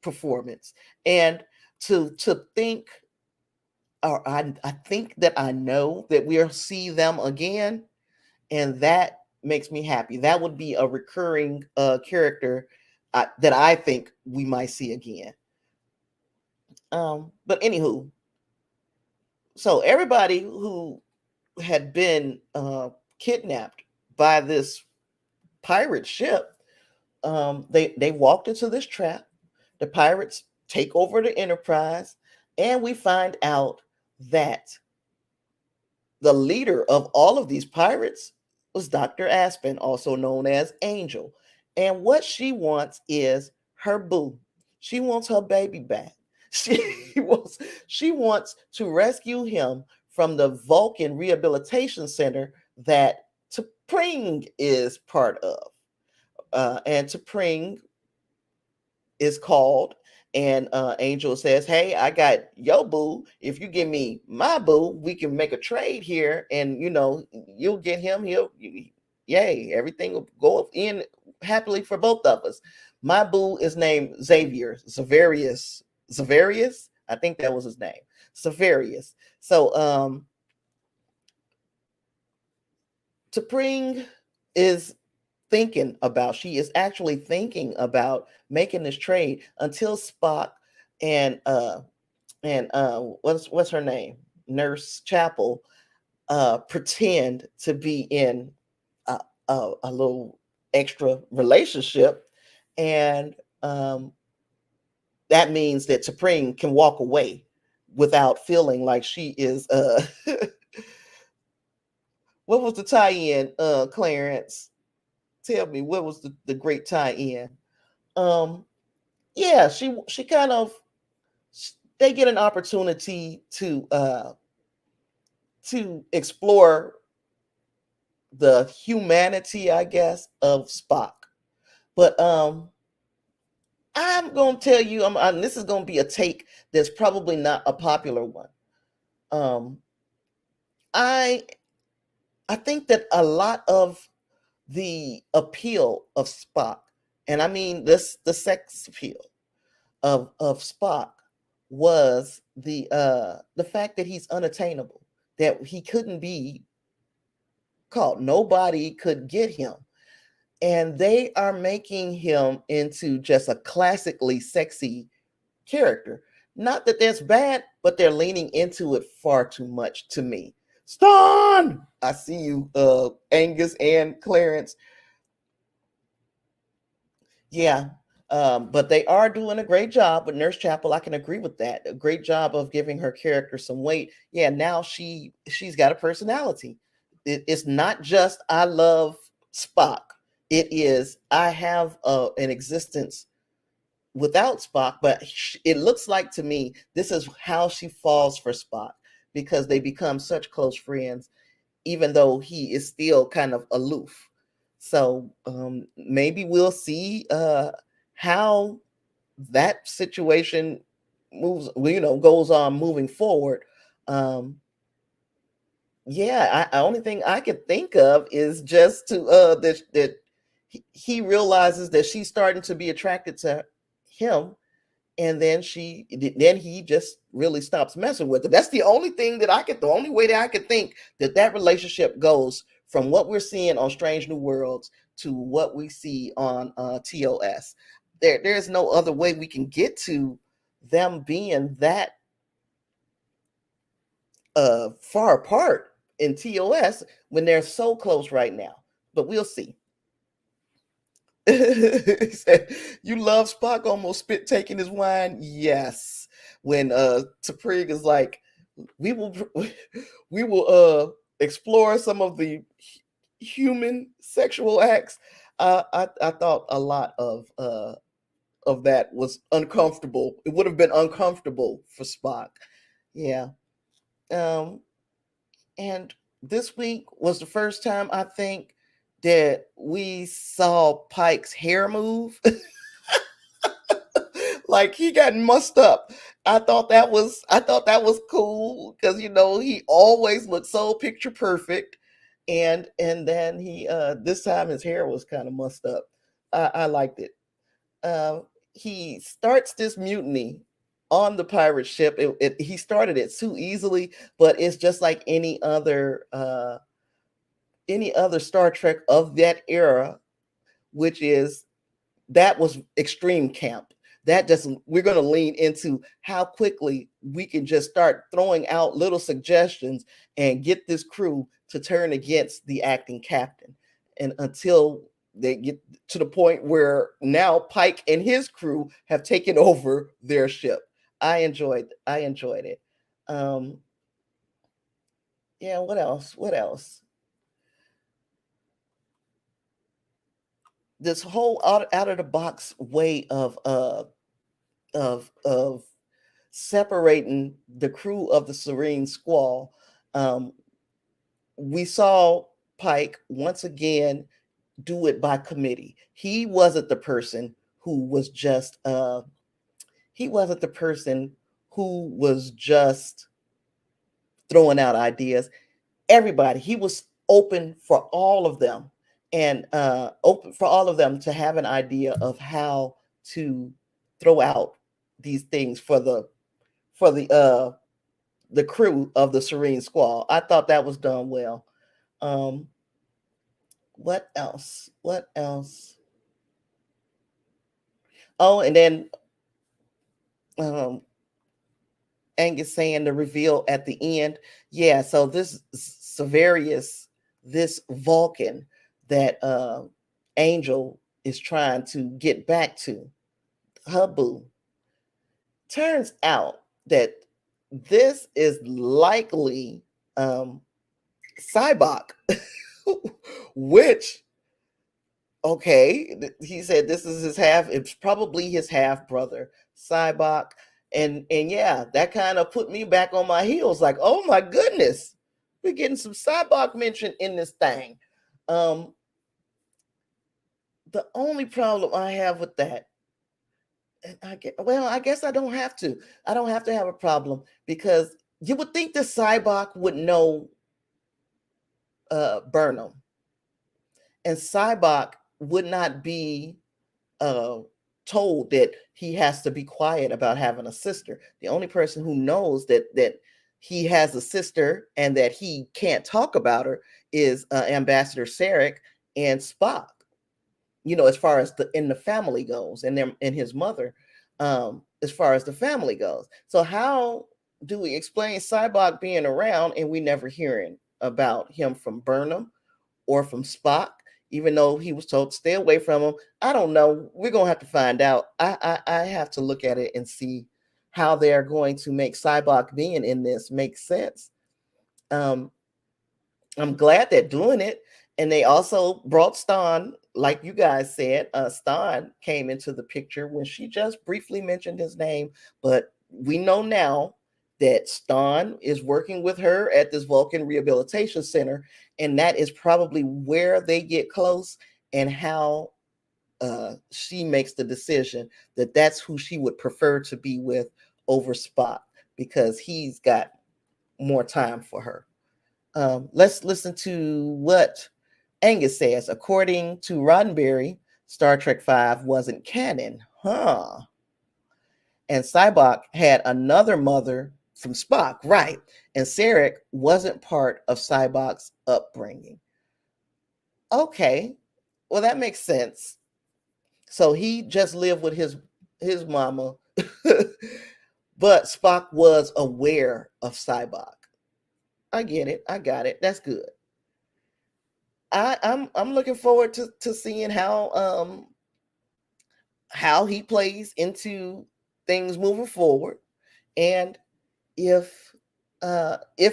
performance, and to think, or I think that I know that we'll see them again, and that makes me happy. That would be a recurring character that I think we might see again. But anywho, so everybody who had been kidnapped by this pirate ship, they walked into this trap. The pirates take over the Enterprise, and we find out that the leader of all of these pirates was Dr. Aspen, also known as Angel. And what she wants is her boo. She wants her baby back. She wants to rescue him from the Vulcan Rehabilitation Center that T'Pring is part of. And T'Pring is called, and Angel says, hey, I got your boo. If you give me my boo, we can make a trade here, and you'll get him. Yay, everything will go in happily for both of us. My boo is named Xavier Zavarius. I think that was his name, Savarius. So T'Pring is she is actually thinking about making this trade until Spock and what's her name, Nurse Chapel, pretend to be in a little extra relationship, and that means that T'Pring can walk away without feeling like she is what was the tie-in, Clarence? Tell me, what was the great tie-in? Yeah, she kind of they get an opportunity to explore the humanity, I guess, of Spock. But I'm gonna tell you, this is gonna be a take that's probably not a popular one. Um, I I think that a lot of the appeal of Spock, and I mean this the sex appeal of Spock, was the fact that he's unattainable, that he couldn't be caught, nobody could get him, and they are making him into just a classically sexy character. Not that that's bad, but they're leaning into it far too much to me. Stan, I see you, Angus and Clarence. Yeah, but they are doing a great job with Nurse Chapel. I can agree with that. A great job of giving her character some weight. Yeah, now she's got a personality. It's not just I love Spock. It is I have an existence without Spock, but it looks like to me this is how she falls for Spock, because they become such close friends, even though he is still kind of aloof. So maybe we'll see how that situation moves, goes on moving forward. Um, yeah, the only thing I could think of is just to that he realizes that she's starting to be attracted to him, and then he just really stops messing with her. That's the only thing that the only way that I could think that relationship goes from what we're seeing on Strange New Worlds to what we see on TOS. There's no other way we can get to them being that far apart in TOS when they're so close right now. But we'll see. He said, "You love Spock almost spit taking his wine." Yes. When T'Prig is like, we will we will explore some of the human sexual acts. I thought a lot of that was uncomfortable. It would have been uncomfortable for Spock. Yeah. Um, and this week was the first time I think that we saw Pike's hair move. Like he got mussed up. I thought that was cool because he always looked so picture perfect, and then he this time his hair was kind of mussed up. I liked it. He starts this mutiny on the pirate ship. He started it too easily, but it's just like any other Star Trek of that era, which is that was extreme camp. That just we're going to lean into how quickly we can just start throwing out little suggestions and get this crew to turn against the acting captain, and until they get to the point where now Pike and his crew have taken over their ship. I enjoyed it. um yeah, what else? This whole out of the box way of separating the crew of the Serene Squall. Um, we saw Pike once again do it by committee. He wasn't the person who was just throwing out ideas. Everybody, he was open for all of them, and open for all of them to have an idea of how to throw out these things for the crew of the Serene Squall. I thought that was done well. Um, what else? What else? Oh, and then um, Angus saying the reveal at the end. Yeah, so this Severius, this Vulcan that Angel is trying to get back to, Habu, turns out that this is likely Cybok, which, okay, he said this is it's probably his half brother, Cybok. And yeah, that kind of put me back on my heels. Like, oh my goodness, we're getting some Cybok mention in this thing. Um, the only problem I have with that, I guess I don't have to. I don't have to have a problem because you would think the Cybok would know Burnham, and Cybok would not be uh, told that he has to be quiet about having a sister. The only person who knows that he has a sister and that he can't talk about her is Ambassador Sarek and Spock. You know, as far as the family goes, and them and his mother, as far as the family goes. So how do we explain Cybok being around and we never hearing about him from Burnham or from Spock, even though he was told to stay away from him? I don't know. We're gonna have to find out. I have to look at it and see how they are going to make Cybok being in this make sense. Um, I'm glad they're doing it. And they also brought Stan, like you guys said. Stan came into the picture when she just briefly mentioned his name, but we know now that Stan is working with her at this Vulcan Rehabilitation Center, and that is probably where they get close and how she makes the decision that that's who she would prefer to be with over Spock because he's got more time for her. Let's listen to what Angus says. According to Roddenberry, Star Trek V wasn't canon, huh? And Cybok had another mother from Spock, right? And Sarek wasn't part of Cybok's upbringing. Okay, well that makes sense. So he just lived with his mama, but Spock was aware of Cybok. I get it. I got it. That's good. I'm looking forward to seeing how he plays into things moving forward, and if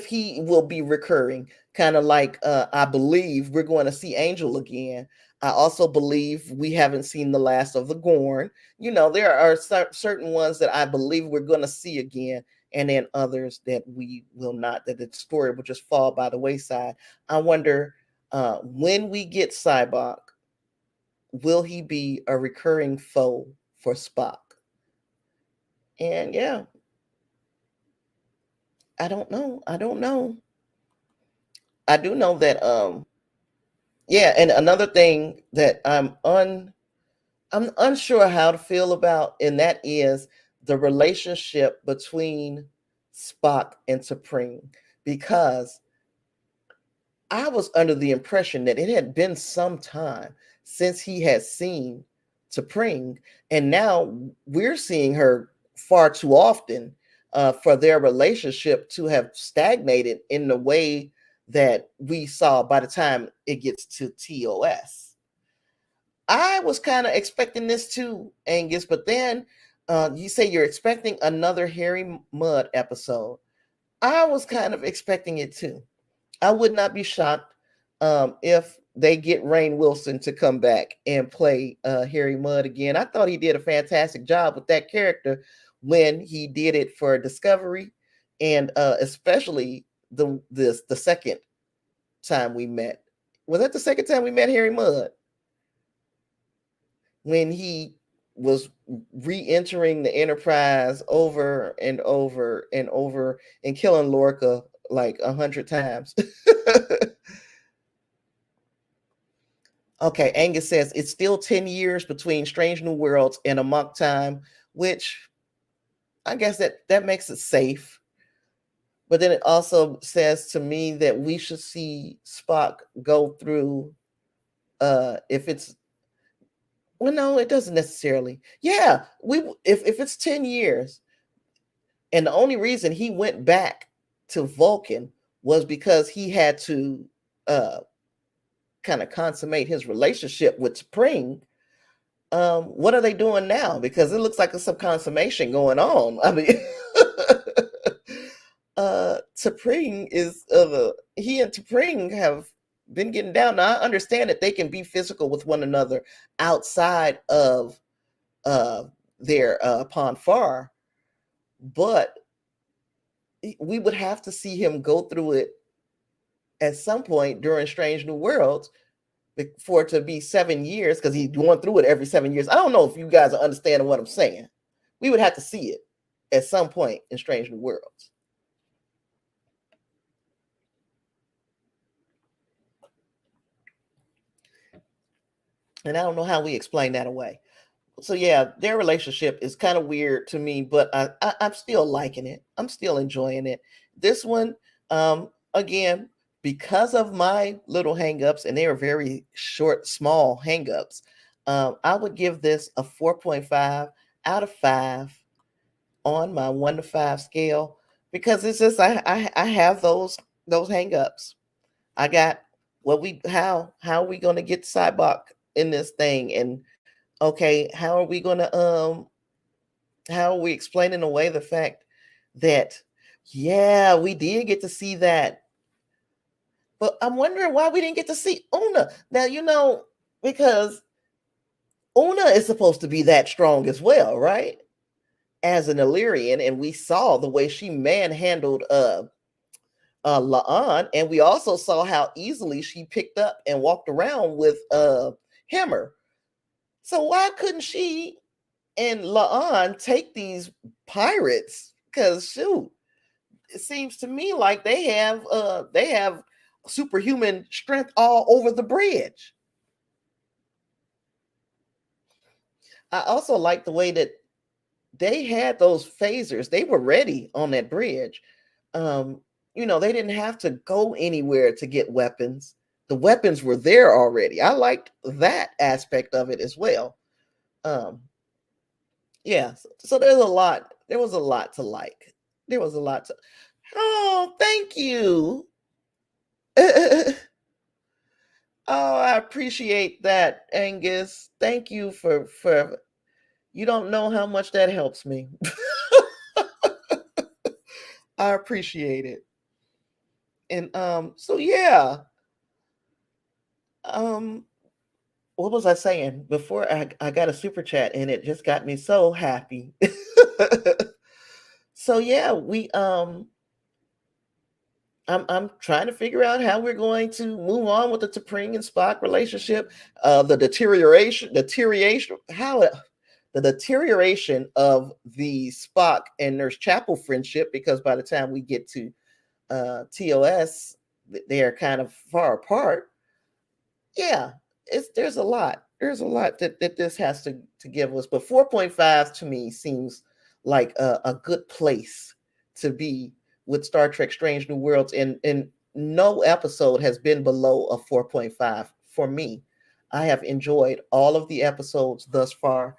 he will be recurring, kind of like I believe we're going to see Angel again. I also believe we haven't seen the last of the Gorn. You know, there are certain ones that I believe we're going to see again, and then others that we will not, that the story will just fall by the wayside. I wonder when we get Cybok, will he be a recurring foe for Spock? And yeah, I don't know. I don't know. I do know that yeah, and another thing that I'm unsure how to feel about, and that is the relationship between Spock and T'Pring, because I was under the impression that it had been some time since he had seen T'Pring, and now we're seeing her far too often for their relationship to have stagnated in the way that we saw by the time it gets to TOS. I was kind of expecting this too, Angus, but then you say you're expecting another Harry Mudd episode. I was kind of expecting it too. I would not be shocked if they get Rainn Wilson to come back and play Harry Mudd again. I thought he did a fantastic job with that character when he did it for Discovery, and especially the second time we met. Was that the second time we met Harry Mudd? When he was re-entering the Enterprise over and over and over and killing Lorca like 100 times. Okay, Angus says it's still 10 years between Strange New Worlds and Amok Time, which I guess that makes it safe. But then it also says to me that we should see Spock go through if it's, well, no, it doesn't necessarily. Yeah, if it's 10 years, and the only reason he went back to Vulcan was because he had to kind of consummate his relationship with T'Pring. What are they doing now? Because it looks like there's some consummation going on. I mean, T'Pring is he and T'Pring have been getting down. Now I understand that they can be physical with one another outside of their Pon farr, but we would have to see him go through it at some point during Strange New Worlds for it to be 7 years, because he's going through it every 7 years. I don't know if you guys are understanding what I'm saying. We would have to see it at some point in Strange New Worlds. And I don't know how we explain that away. So yeah, their relationship is kind of weird to me, but I'm still liking it. I'm still enjoying it. This one, again, because of my little hangups, and they are very short, small hangups, I would give this a 4.5 out of 5 on my 1 to 5 scale, because it's just I have those hangups. I got what we how are we gonna get Cybok in this thing, and okay, how are we explaining away the fact that, yeah, we did get to see that, but I'm wondering why we didn't get to see Una. Now, because Una is supposed to be that strong as well, right? As an Illyrian, and we saw the way she manhandled La'an, and we also saw how easily she picked up and walked around with Hammer. So why couldn't she and La'an take these pirates? Because shoot, it seems to me like they have superhuman strength all over the bridge. I also like the way that they had those phasers. They were ready on that bridge. They didn't have to go anywhere to get weapons. The weapons were there already. I liked that aspect of it as well. Um, yeah, so there's a lot. There was a lot to like. There was a lot to. Oh, thank you. Oh, I appreciate that, Angus. Thank you for. You don't know how much that helps me. I appreciate it. And so yeah. Um, what was I saying before? I got a super chat and it just got me so happy. So yeah, I'm trying to figure out how we're going to move on with the T'Pring and Spock relationship. The deterioration of the Spock and Nurse Chapel friendship, because by the time we get to TOS, they are kind of far apart. Yeah, there's a lot that this has to give us, but 4.5 to me seems like a good place to be with Star Trek Strange New Worlds, and no episode has been below a 4.5 for me. I have enjoyed all of the episodes thus far.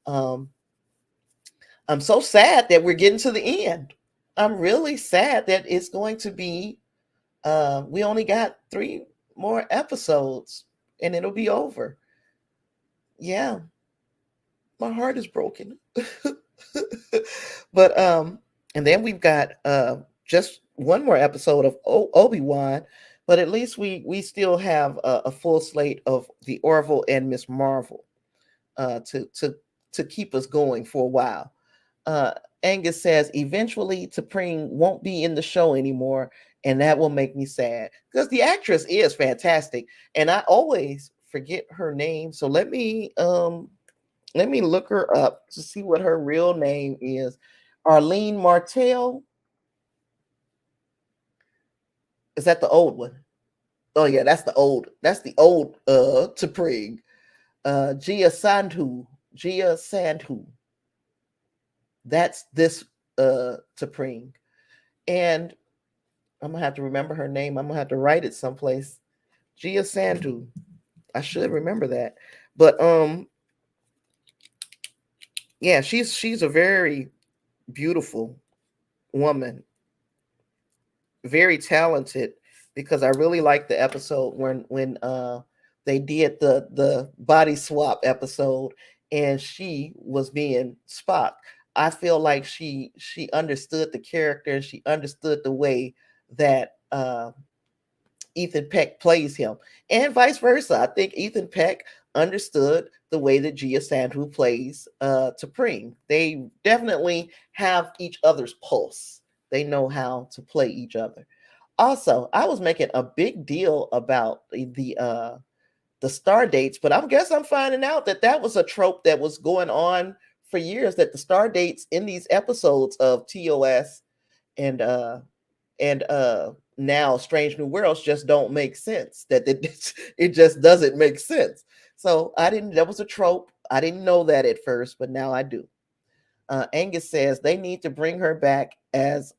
um I'm so sad that we're getting to the end. I'm really sad that it's going to be we only got 3 more episodes and it'll be over. Yeah, my heart is broken. But and then we've got just 1 more episode of Obi-Wan, but at least we still have a full slate of the Orville and Miss Marvel to keep us going for a while. uh Angus says eventually T'Pring won't be in the show anymore, and that will make me sad because the actress is fantastic, and I always forget her name. So let me look her up to see what her real name is. Arlene Martell. Is that the old one? Oh yeah, that's the old T'Pring. Gia Sandhu. That's this T'Pring. And I'm gonna have to remember her name. I'm gonna have to write it someplace. Gia Sandhu. I should remember that. But yeah, she's a very beautiful woman, very talented, because I really liked the episode when they did the body swap episode and she was being Spock. I feel like she understood the character, and she understood the way that Ethan Peck plays him, and vice versa. I think Ethan Peck understood the way that Gia Sandhu plays T'Pring. They definitely have each other's pulse. They know how to play each other. Also, I was making a big deal about the star dates, but I guess I'm finding out that that was a trope that was going on for years. That the star dates in these episodes of TOS and now Strange New Worlds just don't make sense. That it just doesn't make sense. So I didn't. That was a trope. I didn't know that at first, but now I do. Angus says they need to bring her back as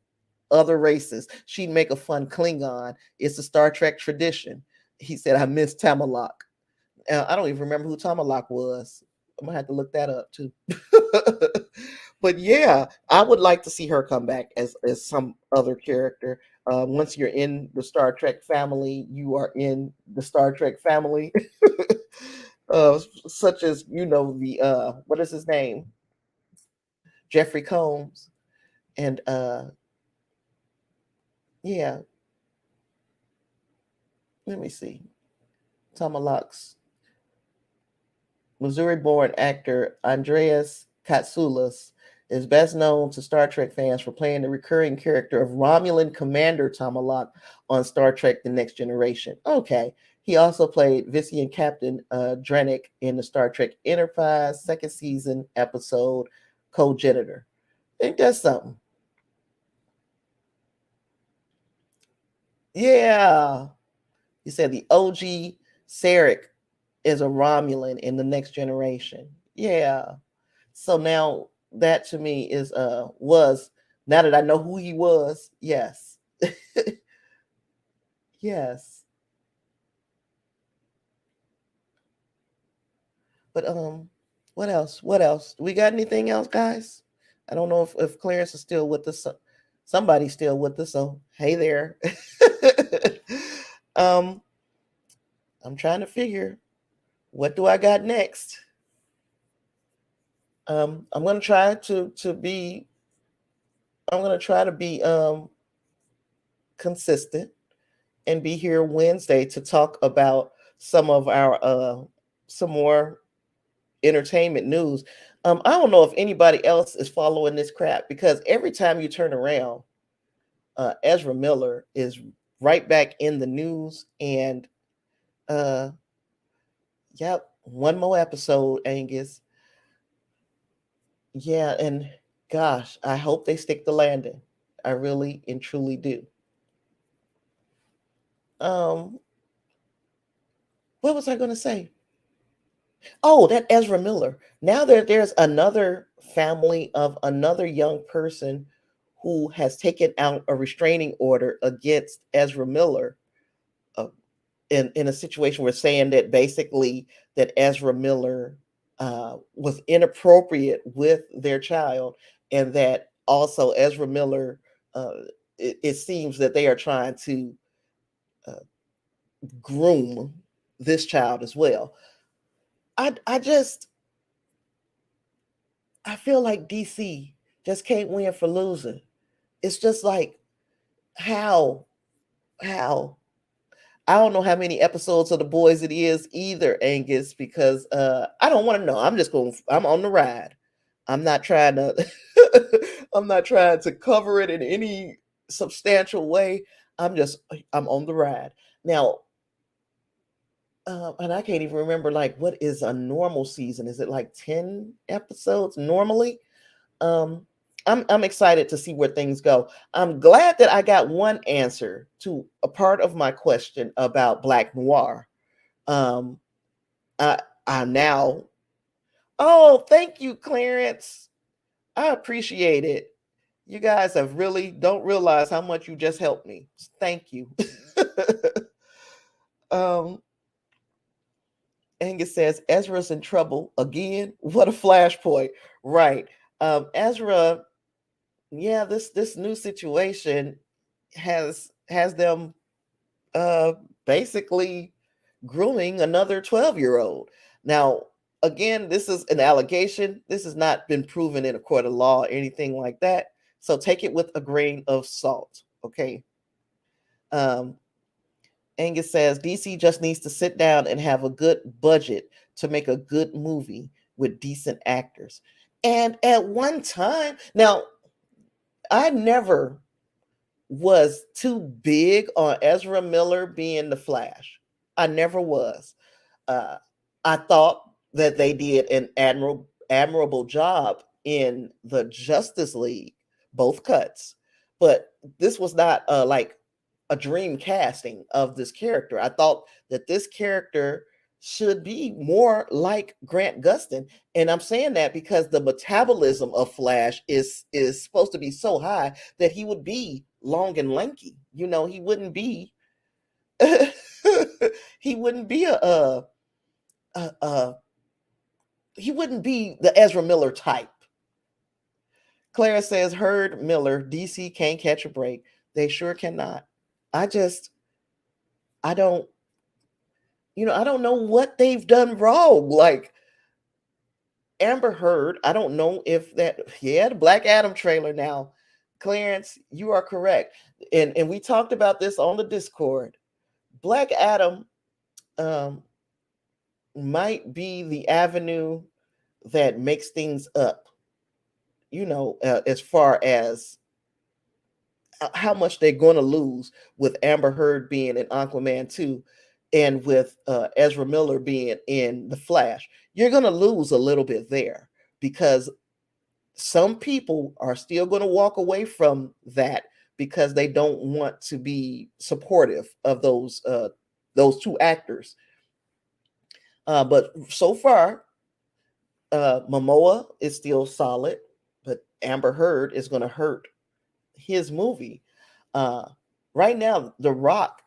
other races. She'd make a fun Klingon. It's a Star Trek tradition. He said, I miss Tamalak. I don't even remember who Tamalak was. I'm gonna have to look that up too. But yeah, I would like to see her come back as some other character. Once you're in the Star Trek family, you are in the Star Trek family. Such as the what is his name, Jeffrey Combs, and yeah, let me see, Tamalak's Missouri-born actor Andreas Katsoulas is best known to Star Trek fans for playing the recurring character of Romulan Commander Tamalak on Star Trek The Next Generation. Okay. He also played Vissian Captain Drennick in the Star Trek Enterprise second season episode Co-Genitor. Ain't that something? Yeah. He said the OG Sarek is a Romulan in The Next Generation. Yeah. So now that to me is was, now that I know who he was, yes. Yes. But what else? What else? We got anything else, guys? I don't know if Clarence is still with us. Somebody's still with us, so hey there. um I'm trying to figure, what do I got next? I'm gonna try to be I'm gonna try to be consistent and be here Wednesday to talk about some of our some more entertainment news. I don't know if anybody else is following this crap, because every time you turn around, Ezra Miller is right back in the news. And uh, yep, one more episode, Angus. Yeah, and gosh, I hope they stick the landing. I really and truly do. Um, what was I going to say? Oh, that Ezra Miller. Now there's another family of another young person who has taken out a restraining order against Ezra Miller, uh, in a situation where saying that basically that Ezra Miller was inappropriate with their child, and that also Ezra Miller, uh, it seems that they are trying to uh, groom this child as well. I just I feel like DC just can't win for losing. It's just like, how how I don't know how many episodes of The Boys it is either, Angus, because I don't want to know. I'm on the ride. I'm not trying to I'm not trying to cover it in any substantial way. I'm on the ride. Now, and I can't even remember, like, what is a normal season? Is it like 10 episodes normally? Um, I'm excited to see where things go. I'm glad that I got one answer to a part of my question about Black Noir. Um, I I now. Oh, thank you, Clarence. I appreciate it. You guys have really don't realize how much you just helped me. Thank you. um, Angus says Ezra's in trouble again. What a flashpoint, right? Ezra, yeah, this new situation has them uh basically grooming another 12-year-old. Now, again, this is an allegation. This has not been proven in a court of law or anything like that, so take it with a grain of salt, okay? um Angus says DC just needs to sit down and have a good budget to make a good movie with decent actors. And at one time, now I never was too big on Ezra Miller being the Flash. I never was. Uh, I thought that they did an admirable job in the Justice League, both cuts, but this was not like a dream casting of this character. I thought that this character should be more like Grant Gustin, and I'm saying that because the metabolism of Flash is supposed to be so high that he would be long and lanky. You know, he wouldn't be he wouldn't be a he wouldn't be the Ezra Miller type. Clara says, Heard Miller, DC can't catch a break. They sure cannot. I just, I don't, I don't know what they've done wrong. Like Amber Heard, I don't know if that, yeah, the Black Adam trailer now. Clarence, you are correct. And we talked about this on the Discord. Black Adam um, might be the avenue that makes things up, as far as how much they're going to lose with Amber Heard being in Aquaman 2 and with Ezra Miller being in The Flash. You're going to lose a little bit there because some people are still going to walk away from that because they don't want to be supportive of those two actors. But so far, Momoa is still solid, but Amber Heard is going to hurt his movie. Right now, The Rock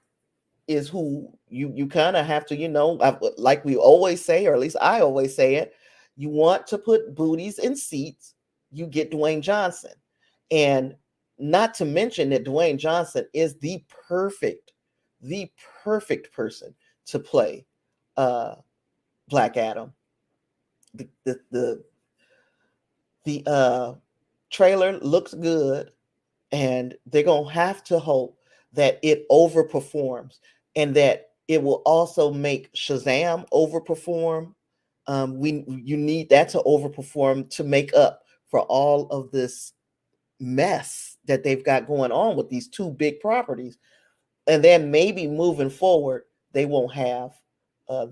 is who you kind of have to, like we always say, or at least I always say it, you want to put booties in seats, you get Dwayne Johnson. And not to mention that Dwayne Johnson is the perfect person to play Black Adam. The trailer looks good, and they're gonna have to hope that it overperforms and that it will also make Shazam overperform. You need that to overperform to make up for all of this mess that they've got going on with these two big properties, and then maybe moving forward they won't have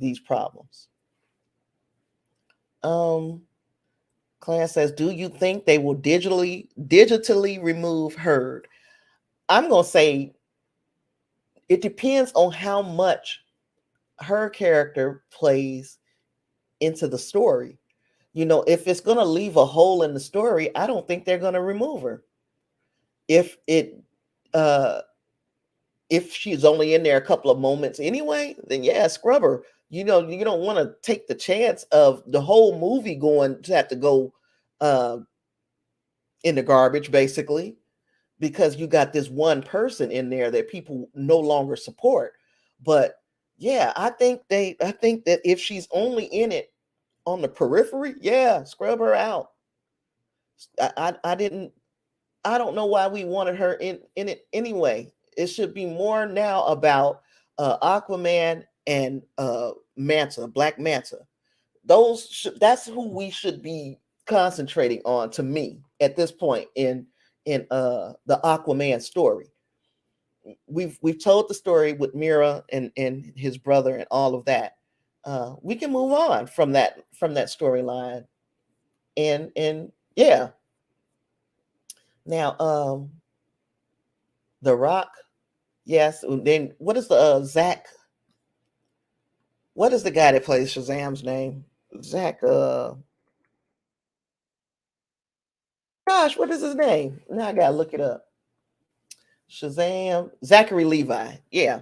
these problems. Claire says, do you think they will digitally remove Heard? I'm going to say it depends on how much her character plays into the story. If it's going to leave a hole in the story, I don't think they're going to remove her. If she's only in there a couple of moments anyway, then yeah, scrub her. You don't want to take the chance of the whole movie going to have to go in the garbage, basically, because you got this one person in there that people no longer support. But yeah, I think that if she's only in it on the periphery, yeah, scrub her out. I don't know why we wanted her in it anyway. It should be more now about Aquaman and Manta, Black Manta. That's who we should be concentrating on, to me, at this point in the Aquaman story. We've told the story with Mira and his brother and all of that. We can move on from that storyline, and yeah. Now, The Rock, yes. Then what is the Zach? What is the guy that plays Shazam's name? Zach. Gosh, what is his name? Now I gotta look it up. Shazam. Zachary Levi. Yeah,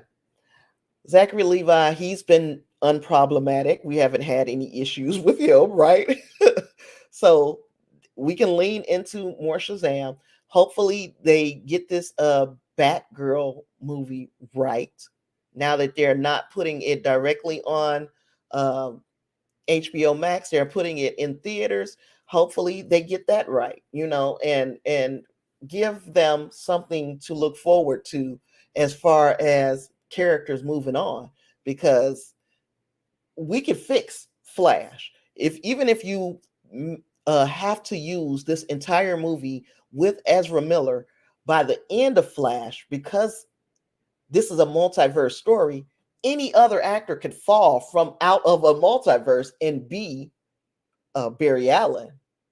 Zachary Levi. He's been unproblematic. We haven't had any issues with him, right? So we can lean into more Shazam. Hopefully, they get this Batgirl movie right. Now that they're not putting it directly on HBO Max, they're putting it in theaters. Hopefully, they get that right, and give them something to look forward to as far as characters moving on, because we can fix Flash. If even if you have to use this entire movie with Ezra Miller by the end of Flash, because this is a multiverse story, any other actor could fall from out of a multiverse and be Barry Allen,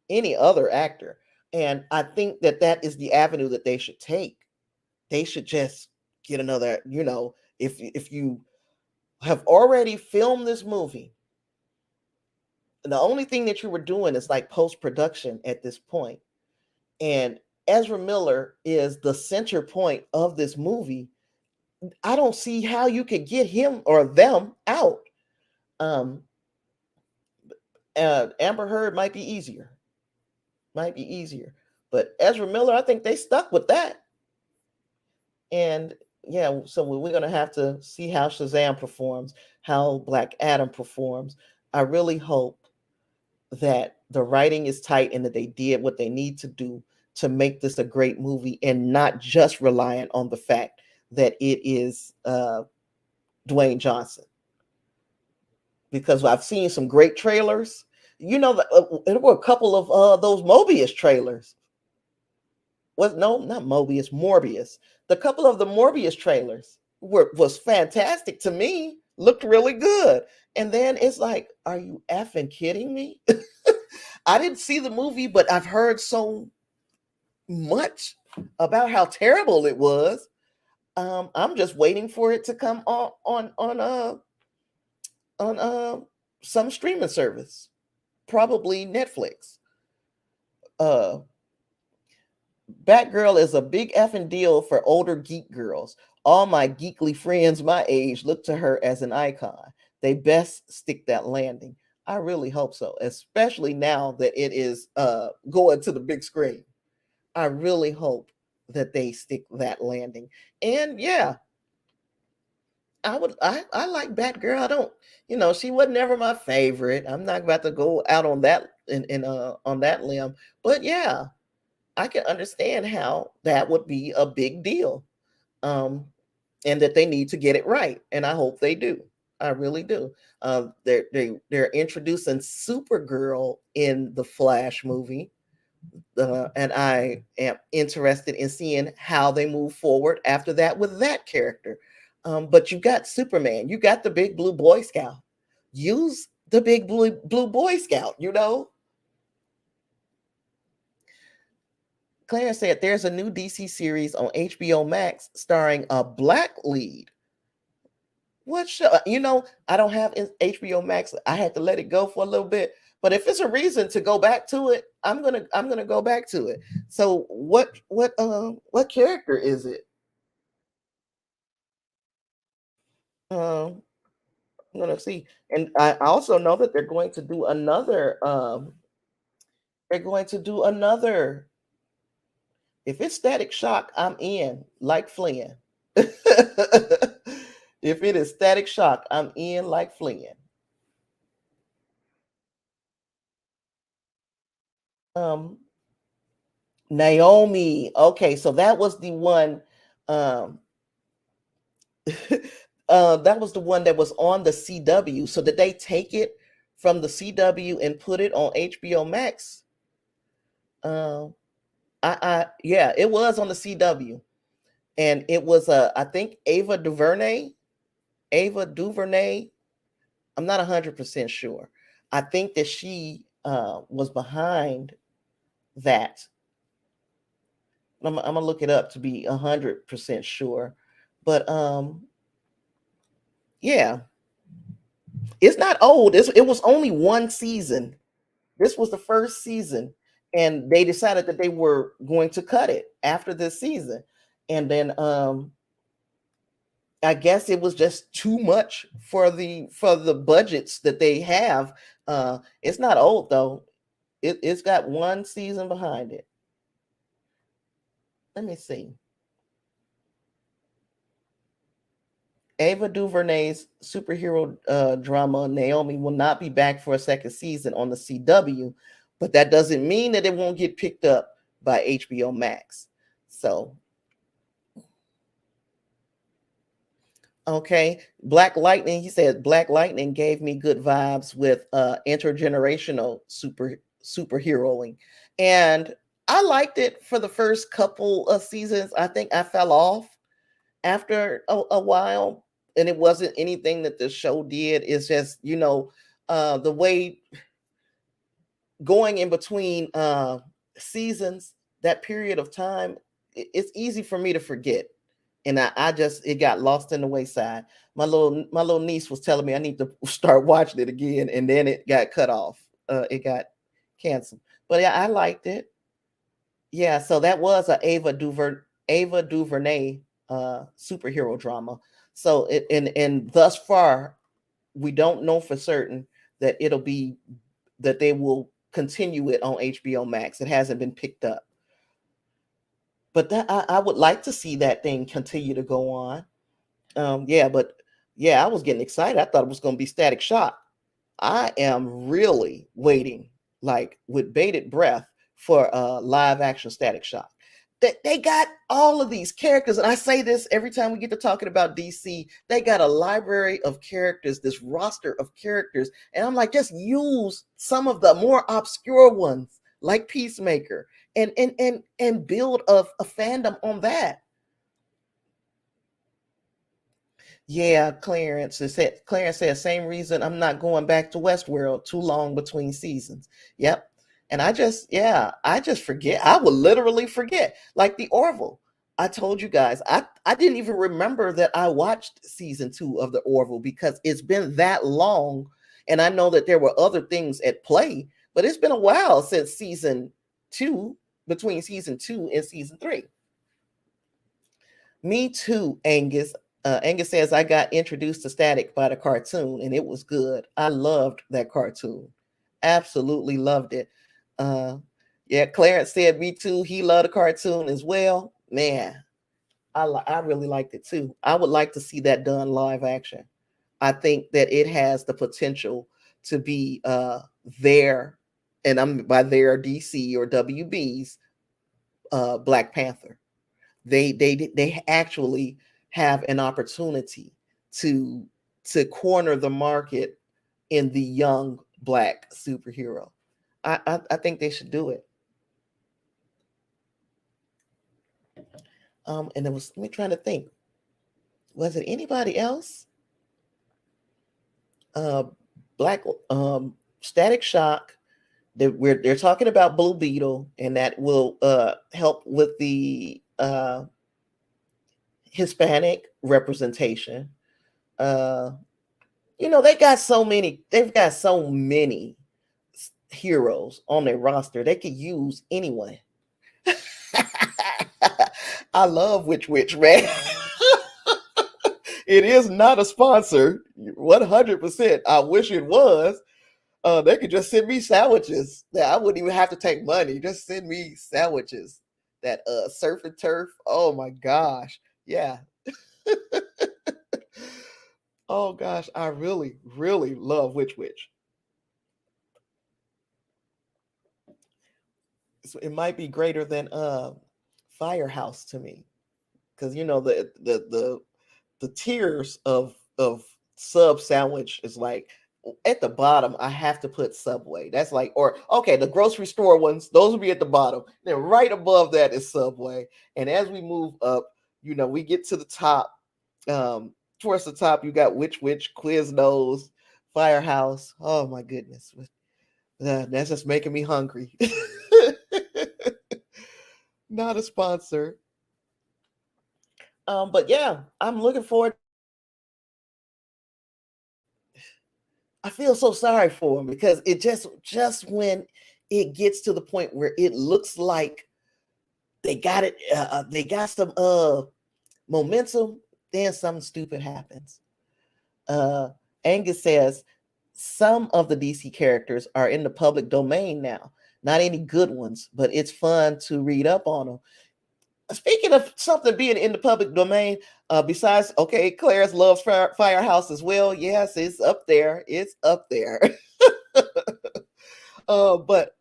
any other actor. And I think that that is the avenue that they should take. They should just get another, if you have already filmed this movie, the only thing that you were doing is like post-production at this point. And Ezra Miller is the center point of this movie. I don't see how you could get him or them out. Um, Amber Heard might be easier. But Ezra Miller, I think they stuck with that. And yeah, so we're going to have to see how Shazam performs, how Black Adam performs. I really hope that the writing is tight and that they did what they need to do to make this a great movie, and not just reliant on the fact that it is Dwayne Johnson. Because I've seen some great trailers. There were a couple of those Mobius trailers. No, not Mobius, Morbius. The couple of the Morbius trailers was fantastic to me. Looked really good. And then it's like, are you effing kidding me? I didn't see the movie, but I've heard so much about how terrible it was. I'm just waiting for it to come on some streaming service, probably Netflix. Batgirl is a big effing deal for older geek girls. All my geekly friends my age look to her as an icon. They best stick that landing. I really hope so, especially now that it is going to the big screen. I really hope that they stick that landing. And yeah, I like Batgirl. I don't, she was never my favorite. I'm not about to go out on that on that limb. But yeah, I can understand how that would be a big deal. And that they need to get it right. And I hope they do. I really do. They're introducing Supergirl in the Flash movie. And I am interested in seeing how they move forward after that with that character. But you got Superman, you got the big blue Boy Scout. Use the big blue Boy Scout. Claire said there's a new DC series on HBO Max starring a black lead. What show? I don't have HBO Max. I had to let it go for a little bit. But if it's a reason to go back to it, I'm gonna go back to it. So what character is it? Um, I'm gonna see. And I also know that they're going to do another. They're going to do another. If it's Static Shock, I'm in. Like Flynn. If it is Static Shock, I'm in like Flynn. Naomi. Okay, so that was the one. Um, that was the one that was on the CW. So did they take it from the CW and put it on HBO Max? Yeah, it was on the CW, and it was I think Ava DuVernay. Ava DuVernay. I'm not 100% sure. I think that she was behind that. I'm gonna look it up to be 100% sure, but yeah, it's not old. It was only one season. This was the first season, and they decided that they were going to cut it after this season, and then I guess it was just too much for the budgets that they have. It's not old though. It's got one season behind it. Let me see. Ava DuVernay's superhero drama Naomi will not be back for a second season on the CW, but that doesn't mean that it won't get picked up by HBO Max. So Okay. Black Lightning, he said Black Lightning gave me good vibes with intergenerational superheroing. And I liked it for the first couple of seasons. I think I fell off after a while, and it wasn't anything that the show did. It's just, the way going in between seasons, that period of time, it's easy for me to forget. And I just, it got lost in the wayside. My little niece was telling me I need to start watching it again, and then it got cut off. It got canceled. But yeah, I liked it. Yeah, so that was a Ava DuVernay superhero drama. So and thus far, we don't know for certain that they will continue it on HBO Max. It hasn't been picked up, but I would like to see that thing continue to go on. Yeah, but yeah, I was getting excited. I thought it was going to be Static Shock. I am really waiting, like with bated breath, for a live action Static Shock. They got all of these characters, and I say this every time we get to talking about DC. They got a library of characters, this roster of characters, and I'm like, just use some of the more obscure ones, like Peacemaker, and build a fandom on that. Yeah, Clarence said same reason I'm not going back to Westworld. Too long between seasons. Yep. And I just forget. I will literally forget. Like the Orville. I told you guys, I didn't even remember that I watched season 2 of the Orville because it's been that long. And I know that there were other things at play, but it's been a while since season 2, between season 2 and season 3. Me too, Angus. Angus says I got introduced to Static by the cartoon, and it was good. I loved that cartoon. Absolutely loved it. Uh, yeah, Clarence said me too. He loved the cartoon as well. Man, I really liked it too. I would like to see that done live action. I think that it has the potential to be their, and I'm by their DC or WB's Black Panther. They actually have an opportunity to corner the market in the young Black superhero. I think they should do it. And it was, let me try to think. Was it anybody else? Uh, Black Static Shock. They're talking about Blue Beetle, and that will help with the Hispanic representation. Uh, they've got so many heroes on their roster. They could use anyone. I love Witch man. It is not a sponsor, 100%. I wish it was. They could just send me sandwiches. That I wouldn't even have to take money. Just send me sandwiches. That surf and turf. Oh my gosh. Yeah. Oh gosh, I really, really love Witch. So it might be greater than Firehouse to me, because the tiers of sub sandwich is like, at the bottom I have to put Subway. That's like, or okay, the grocery store ones, those will be at the bottom. Then right above that is Subway. And as we move up, we get to the top. Towards the top, you got Witch, Quiznos, Firehouse. Oh my goodness. That's just making me hungry. Not a sponsor. But yeah, I'm looking forward. I feel so sorry for him because it just when it gets to the point where it looks like they got it, they got some momentum, then something stupid happens. Uh, Angus says some of the DC characters are in the public domain now. Not any good ones, but it's fun to read up on them. Speaking of something being in the public domain, besides, okay, Clarence loves Firehouse as well. Yes, it's up there. It's up there. But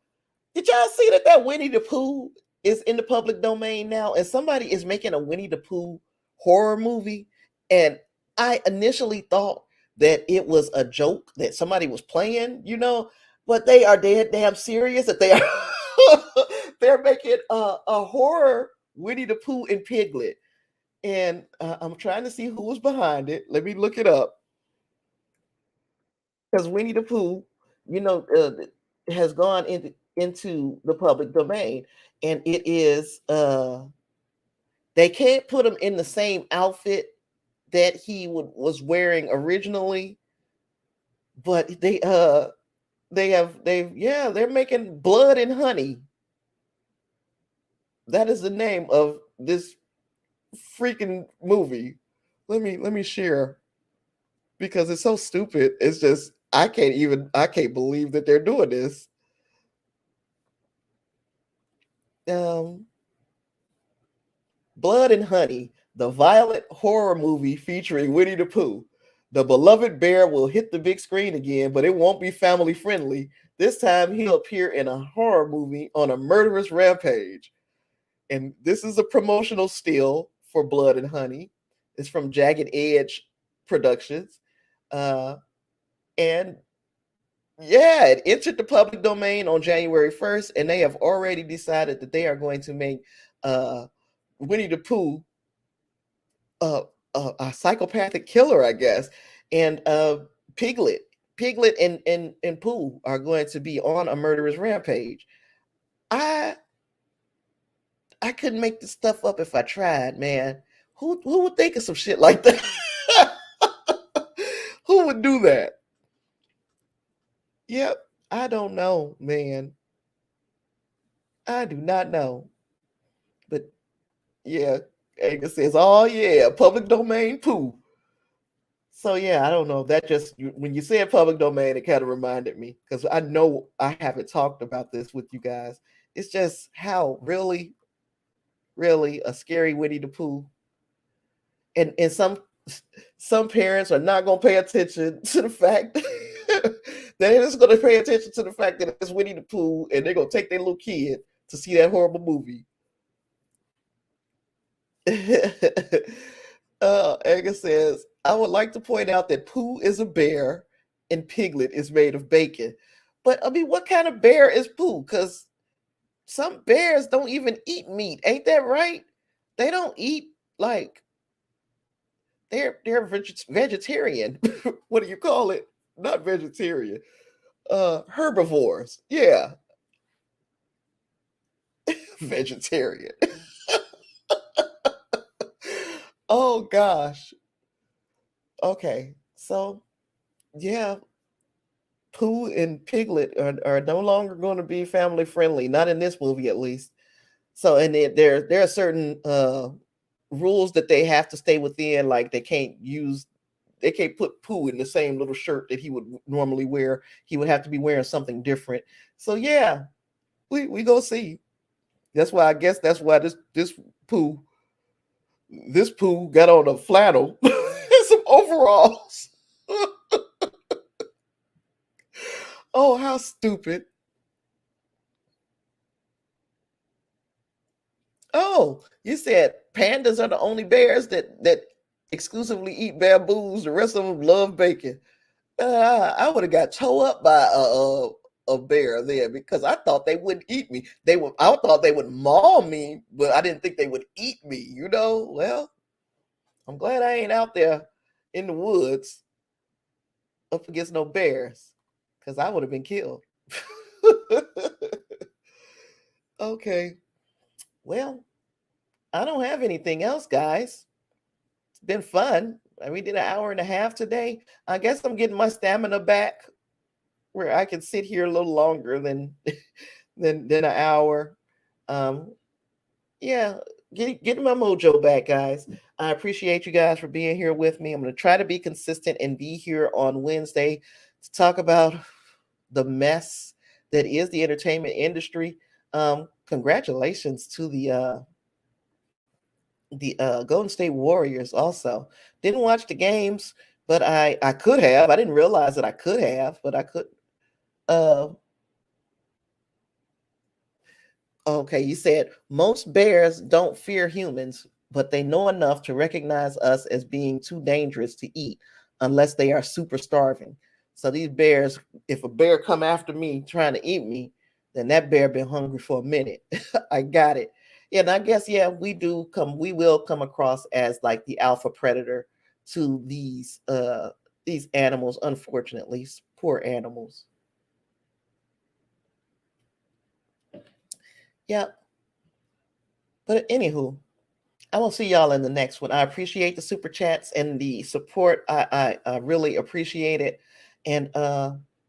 did y'all see that Winnie the Pooh is in the public domain now, and somebody is making a Winnie the Pooh horror movie? And I initially thought that it was a joke that somebody was playing, but they are dead damn serious that they are they're making a horror Winnie the Pooh and Piglet. And I'm trying to see who was behind it. Let me look it up because Winnie the Pooh, has gone into the public domain, and it is they can't put him in the same outfit that he was wearing originally, but they're making Blood and Honey. That is the name of this freaking movie. Let me share because it's so stupid. It's just I can't believe that they're doing this. Um Blood and Honey, the violent horror movie featuring Winnie the Pooh. The beloved bear will hit the big screen again, but it won't be family friendly. This time he'll appear in a horror movie on a murderous rampage. And this is a promotional still for Blood and Honey. It's from Jagged Edge Productions. Uh, and yeah, it entered the public domain on January 1st, and they have already decided that they are going to make uh, Winnie the Pooh uh, a psychopathic killer, I guess. And Piglet, Piglet and Pooh are going to be on a murderous rampage. I I couldn't make this stuff up if I tried, man. Who would think of some shit like that? Who would do that? Yep, I don't know, man. I do not know. But yeah, Angus says, "Oh yeah, public domain Pooh." So yeah, I don't know. That just when you said public domain, it kind of reminded me because I know I haven't talked about this with you guys. It's just how really a scary Winnie the Pooh, and some parents are not going to pay attention to the fact they're just going to pay attention to the fact that it's Winnie the Pooh, and they're going to take their little kid to see that horrible movie. Edgar says, I would like to point out that Pooh is a bear and Piglet is made of bacon. But I mean, what kind of bear is Pooh? Because some bears don't even eat meat. Ain't that right? They don't eat like they're vegetarian. What do you call it? Not vegetarian. Herbivores. Yeah, vegetarian. Oh gosh. Okay. So yeah, Pooh and Piglet are no longer going to be family friendly, not in this movie at least. So, and there are certain rules that they have to stay within, like they can't put Pooh in the same little shirt that he would normally wear. He would have to be wearing something different. So yeah, we go see. That's why I guess that's why Pooh this Pooh got on a flannel and some overalls. Oh, how stupid. Oh, you said pandas are the only bears that exclusively eat bamboos. The rest of them love bacon. I would have got towed up by a bear there because I thought they wouldn't eat me. I thought they would maul me, but I didn't think they would eat me. Well, I'm glad I ain't out there in the woods up against no bears because I would have been killed. Okay, well, I don't have anything else, guys. It's been fun. We did an hour and a half today. I guess I'm getting my stamina back where I can sit here a little longer than than an hour. Um, yeah, getting my mojo back, guys. I appreciate you guys for being here with me. I'm going to try to be consistent and be here on Wednesday to talk about the mess that is the entertainment industry. Congratulations to the Golden State Warriors. Also, didn't watch the games, but I could have. I didn't realize that I could have, but I could. Uh, okay, you said most bears don't fear humans. but they know enough to recognize us as being too dangerous to eat unless they are super starving. So these bears, if a bear come after me trying to eat me, then that bear been hungry for a minute. I got it. Yeah, and I guess yeah, we will come across as like the alpha predator to these animals, unfortunately, poor animals. Yeah, but anywho, I will see y'all in the next one. I appreciate the super chats and the support. I really appreciate it. And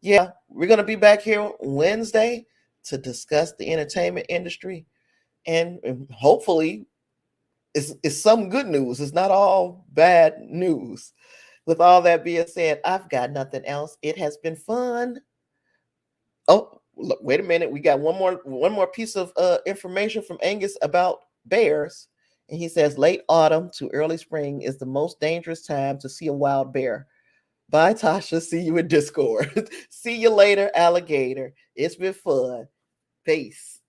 yeah, we're gonna be back here Wednesday to discuss the entertainment industry. And hopefully it's some good news. It's not all bad news. With all that being said, I've got nothing else. It has been fun. Oh, look, wait a minute. We got one more piece of information from Angus about bears. And he says late autumn to early spring is the most dangerous time to see a wild bear. Bye, Tasha. See you in Discord. See you later, alligator. It's been fun. Peace.